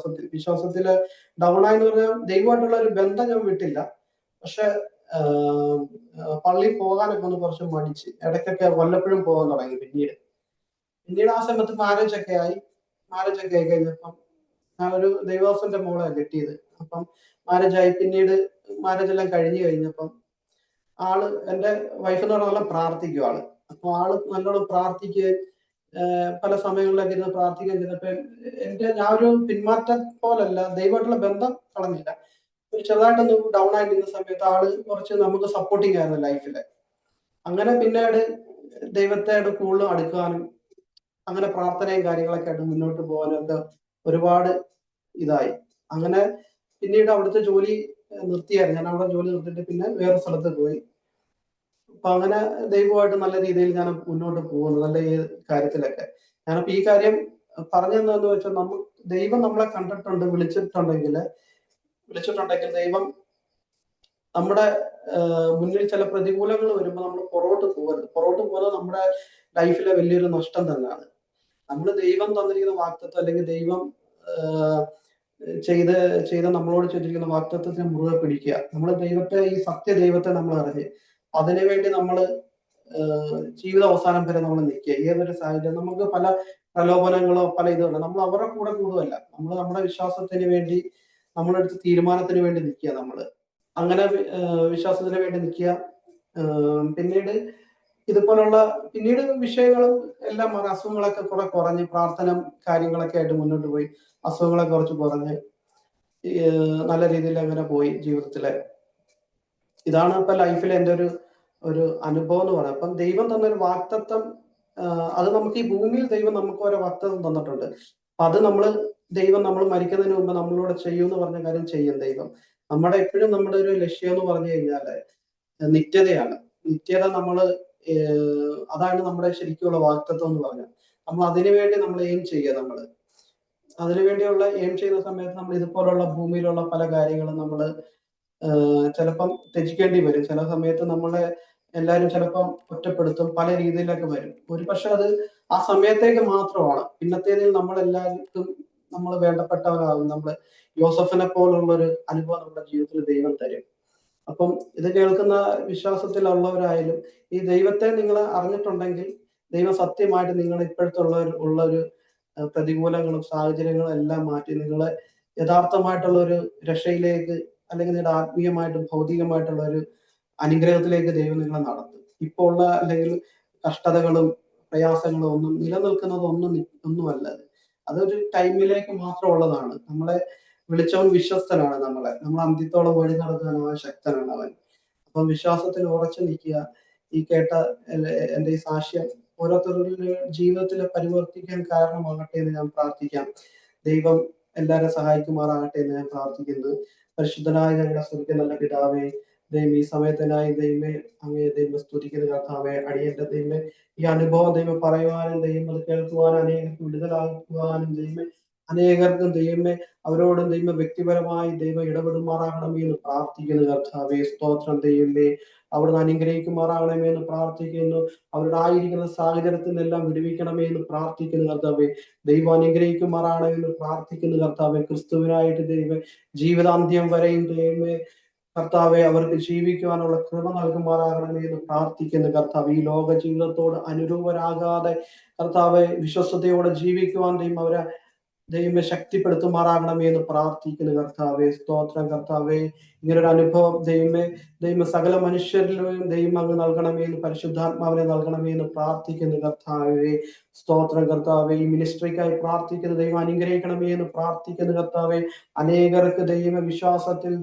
വിശ്വാസത്തില് ഡൗൺ ആയി എന്ന് പറഞ്ഞാൽ ദൈവമായിട്ടുള്ള ഒരു ബന്ധം ഞാൻ വിട്ടില്ല. പക്ഷെ പള്ളിയിൽ പോകാനൊക്കെ ഒന്ന് കുറച്ച് മടിച്ച് ഇടയ്ക്കൊക്കെ വല്ലപ്പോഴും പോകാൻ തുടങ്ങി. പിന്നീട് ആ സമയത്ത് മാരേജ് ഒക്കെ ആയി കഴിഞ്ഞപ്പം ഞാനൊരു ദൈവദാസന്റെ മോളെ കെട്ടിയത്. അപ്പം മാരേജ് ആയി. പിന്നീട് മാരേജ് എല്ലാം കഴിഞ്ഞു കഴിഞ്ഞപ്പം ആള് എന്റെ വൈഫ് എന്ന് പറഞ്ഞാൽ നല്ല പ്രാർത്ഥിക്കും ആള്. അപ്പൊ ആള് നല്ലോണം പ്രാർത്ഥിക്കുകയും പല സമയങ്ങളിലൊക്കെ ഇരുന്ന് പ്രാർത്ഥിക്കുകയും ചെയ്തപ്പോ ഞാൻ ഒരു പിന്മാറ്റം പോലല്ല, ദൈവമായിട്ടുള്ള ബന്ധം കളഞ്ഞില്ല. ഒരു ചെറുതായിട്ടൊന്ന് ഡൗൺ ആയിട്ടിരുന്ന സമയത്ത് ആള് കുറച്ച് നമുക്ക് സപ്പോർട്ടിങ് ആയിരുന്നു ലൈഫില്. അങ്ങനെ പിന്നീട് ദൈവത്തോട് കൂടുതലും അടുക്കാനും അങ്ങനെ പ്രാർത്ഥനയും കാര്യങ്ങളൊക്കെ ആയിട്ട് മുന്നോട്ട് പോകാനൊക്കെ ഒരുപാട് ഇതായി. അങ്ങനെ പിന്നീട് അവിടുത്തെ ജോലി നിർത്തിയായിരുന്നു. ഞാൻ അവിടെ ജോലി നിർത്തിയിട്ട് പിന്നെ വേറെ സ്ഥലത്ത് പോയി. അപ്പൊ അങ്ങനെ ദൈവമായിട്ട് നല്ല രീതിയിൽ ഞാൻ മുന്നോട്ട് പോകുന്നു, നല്ല ഈ കാര്യത്തിലൊക്കെ. ഞാനപ്പോ ഈ കാര്യം പറഞ്ഞെന്താന്ന് വെച്ചാൽ ദൈവം നമ്മളെ കണ്ടിട്ടുണ്ട്, വിളിച്ചിട്ടുണ്ടെങ്കിൽ ദൈവം നമ്മുടെ മുന്നിൽ ചില പ്രതികൂലങ്ങൾ വരുമ്പോൾ നമ്മൾ പുറകോട്ട് പോകുന്നത് നമ്മുടെ ലൈഫിലെ വലിയൊരു നഷ്ടം തന്നെയാണ്. നമ്മൾ ദൈവം തന്നിരിക്കുന്ന വാഗ്ദത്തം അല്ലെങ്കിൽ ദൈവം ചെയ്ത് നമ്മളോട് ചെയ്തിരിക്കുന്ന വാഗ്ദത്തത്തിനെ മുറുകെ പിടിക്കുക. നമ്മൾ ദൈവത്തെ, ഈ സത്യദൈവത്തെ നമ്മൾ അറിഞ്ഞ് അതിനുവേണ്ടി നമ്മൾ ജീവിത അവസാനം വരെ നമ്മൾ നിൽക്കുക. ഏതൊരു സാഹചര്യം നമുക്ക് പല പ്രലോഭനങ്ങളോ പല ഇതുണ്ട്, നമ്മൾ അവരുടെ കൂടെ കൂടുകയല്ല, നമ്മൾ നമ്മുടെ വിശ്വാസത്തിന് വേണ്ടി നമ്മളെടുത്ത തീരുമാനത്തിന് വേണ്ടി നിൽക്കുക. നമ്മൾ അങ്ങനെ വിശ്വാസത്തിന് വേണ്ടി നിൽക്കുക. പിന്നീട് ഇതുപോലുള്ള വിഷയങ്ങളും എല്ലാം അസുഖങ്ങളൊക്കെ കുറെ കുറഞ്ഞ് പ്രാർത്ഥന കാര്യങ്ങളൊക്കെ ആയിട്ട് മുന്നോട്ട് പോയി. അസുഖങ്ങളൊക്കെ കുറച്ച് കുറഞ്ഞ് നല്ല രീതിയിൽ അങ്ങനെ പോയി ജീവിതത്തിലെ. ഇതാണ് ഇപ്പൊ ലൈഫിലെ എൻ്റെ ഒരു അനുഭവം എന്ന് പറയുന്നത്. അപ്പം ദൈവം തന്നൊരു വാഗ്ദത്തം, അത് നമുക്ക് ഈ ഭൂമിയിൽ ദൈവം നമുക്ക് ഓരോ വാഗ്ദത്തം തന്നിട്ടുണ്ട്. അത് ദൈവം നമ്മൾ മരിക്കുന്നതിന് മുമ്പ് നമ്മളോട് ചെയ്യുമെന്ന് പറഞ്ഞ കാര്യം ചെയ്യും ദൈവം. എപ്പോഴും നമ്മുടെ ഒരു ലക്ഷ്യം എന്ന് പറഞ്ഞു കഴിഞ്ഞാല് നിത്യതയാണ്. നിത്യത അതാണ് നമ്മുടെ ശരിക്കുള്ള വാഗ്ദത്തം എന്ന് പറഞ്ഞാൽ നമ്മൾ അതിനുവേണ്ടി നമ്മൾ എയിം ചെയ്യുക. അതിനുവേണ്ടിയുള്ള എയിം ചെയ്യുന്ന സമയത്ത് നമ്മൾ ഇതുപോലുള്ള ഭൂമിയിലുള്ള പല കാര്യങ്ങളും ചിലപ്പം ത്യജിക്കേണ്ടി വരും. ചില സമയത്ത് എല്ലാവരും ചിലപ്പം ഒറ്റപ്പെടുത്തും, പല രീതിയിലൊക്കെ വരും. പക്ഷെ അത് ആ സമയത്തേക്ക് മാത്രമാണ്. പിന്നത്തേതിൽ നമ്മളെല്ലാവർക്കും നമ്മൾ വേണ്ടപ്പെട്ടവരാകും. യോസഫിനെ പോലുള്ള ഒരു അനുഭവം നമ്മുടെ ജീവിതത്തിൽ ദൈവം തരും. അപ്പം ഇത് കേൾക്കുന്ന വിശ്വാസത്തിലുള്ളവരായാലും ഈ ദൈവത്തെ നിങ്ങൾ അറിഞ്ഞിട്ടുണ്ടെങ്കിൽ ദൈവം സത്യമായിട്ട് നിങ്ങൾ ഇപ്പോഴത്തെ ഉള്ളൊരു പ്രതികൂലങ്ങളും സാഹചര്യങ്ങളും എല്ലാം മാറ്റി നിങ്ങളെ യഥാർത്ഥമായിട്ടുള്ള ഒരു രക്ഷയിലേക്ക്, അല്ലെങ്കിൽ നിങ്ങളുടെ ആത്മീയമായിട്ടും ഭൗതികമായിട്ടുള്ള ഒരു അനുഗ്രഹത്തിലേക്ക് ദൈവം നിങ്ങളെ നടത്തും. ഇപ്പോൾ ഉള്ള അല്ലെങ്കിൽ കഷ്ടതകളും പ്രയാസങ്ങളും ഒന്നും ഒന്നുമല്ല. അതൊരു ടൈമിലേക്ക് മാത്രമുള്ളതാണ്. നമ്മളെ വിളിച്ചവൻ വിശ്വസ്തനാണ്. നമ്മൾ അന്ത്യത്തോളം വഴി നടത്താൻ ശക്തനാണ് അവൻ. അപ്പൊ വിശ്വാസത്തിൽ ഉറച്ചു നിൽക്കുക. ഈ കേട്ട എന്റെ ഈ സാക്ഷ്യം ഓരോരുത്തരുടെ ജീവിതത്തിൽ പരിവർത്തിക്കാൻ കാരണമാകട്ടെ എന്ന് ഞാൻ പ്രാർത്ഥിക്കാം. ദൈവം എല്ലാവരും സഹായിക്കുമാറാകട്ടെ എന്ന് ഞാൻ പ്രാർത്ഥിക്കുന്നു. പരിശുദ്ധനായ ഞങ്ങളുടെ സ്വർഗ്ഗ നല്ല പിതാവേ, ദൈവം ഈ സമയത്തിനായി അങ്ങയെ ദൈവം സ്തുതിക്കുന്ന കർത്താവേ, അടിയന്റെ ദൈവം ഈ അനുഭവം ദൈവം പറയുവാനും ദൈവം അത് കേൾക്കുവാനും അനേകർക്ക് വിടുതലാക്കുവാനും അനേകർക്കും ദൈവമേ അവരോടും ദൈവം വ്യക്തിപരമായി ദൈവം ഇടപെടുമാറാകണമേ എന്ന് പ്രാർത്ഥിക്കുന്നു കർത്താവേ. സ്തോത്രം ദൈവമേ, അവിടുന്ന് അനുഗ്രഹിക്കുമാറാകണമേ എന്ന് പ്രാർത്ഥിക്കുന്നു. അവരുടെ ആയിരിക്കുന്ന സാഹചര്യത്തിൽ നിന്നെല്ലാം വിടുവിക്കണമേ എന്ന് പ്രാർത്ഥിക്കുന്നു കർത്താവേ. ദൈവം അനുഗ്രഹിക്കുമാറാകണമേ എന്ന് പ്രാർത്ഥിക്കുന്നു കർത്താവേ. ക്രിസ്തുവിനായിട്ട് ദൈവം ജീവിതാന്ത്യം വരെയും ദൈവമേ കർത്താവെ അവർക്ക് ജീവിക്കുവാനുള്ള കൃപ നൽകുമാറാകണമേ എന്ന് പ്രാർത്ഥിക്കുന്നു കർത്താവ്. ഈ ലോക ജീവിതത്തോട് അനുരൂപരാകാതെ കർത്താവെ വിശ്വസ്തയോടെ ജീവിക്കുവാൻ ദൈവം അവരെ ദൈവമേ ശക്തിപ്പെടുത്തുമാറാകണമേ എന്ന് പ്രാർത്ഥിക്കുന്നു കർത്താവേ. സ്തോത്രം കർത്താവേ. ഇങ്ങനൊരു അനുഭവം ദൈവമേ സകല മനുഷ്യരിലും ദൈവം അങ്ങ് നൽകണമേ എന്ന്, പരിശുദ്ധാത്മാവിനെ നൽകണമേ എന്ന് പ്രാർത്ഥിക്കുന്നു കർത്താവേ. സ്തോത്രം കർത്താവേ. ഈ മിനിസ്ട്രിക്കായി പ്രാർത്ഥിക്കുന്നു, ദൈവം അനുഗ്രഹിക്കണമേ എന്ന് പ്രാർത്ഥിക്കുന്നു കർത്താവേ. അനേകർക്ക് വിശ്വാസത്തിൽ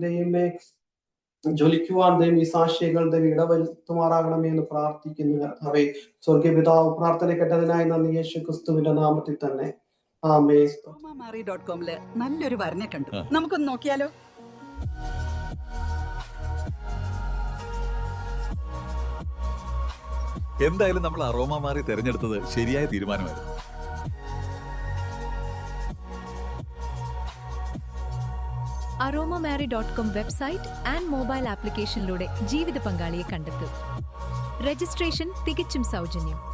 ജ്വലിക്കുവാൻ ഈ സാക്ഷ്യങ്ങൾ ഇടവരുത്തുമാറാകണമേ എന്ന് പ്രാർത്ഥിക്കുന്നു കർത്താവേ. സ്വർഗീയ പിതാവ്, പ്രാർത്ഥന കേട്ടതിനായി നന്ദി, യേശു ക്രിസ്തുവിന്റെ നാമത്തിൽ തന്നെ. Aromamary.com-ല് നല്ലൊരു വരനെ കണ്ടു. നമുക്കൊന്ന് നോക്കിയാലോ? എന്തായാലും നമ്മൾ അറോമ മാറി തെരഞ്ഞെടുത്തത് ശരിയായ തീരുമാനമായിരുന്നു. Aromamary.com വെബ്സൈറ്റ് ആൻഡ് മൊബൈൽ ആപ്ലിക്കേഷനിലൂടെ ജീവിത പങ്കാളിയെ കണ്ടെത്തും. രജിസ്ട്രേഷൻ തികച്ചും സൗജന്യം.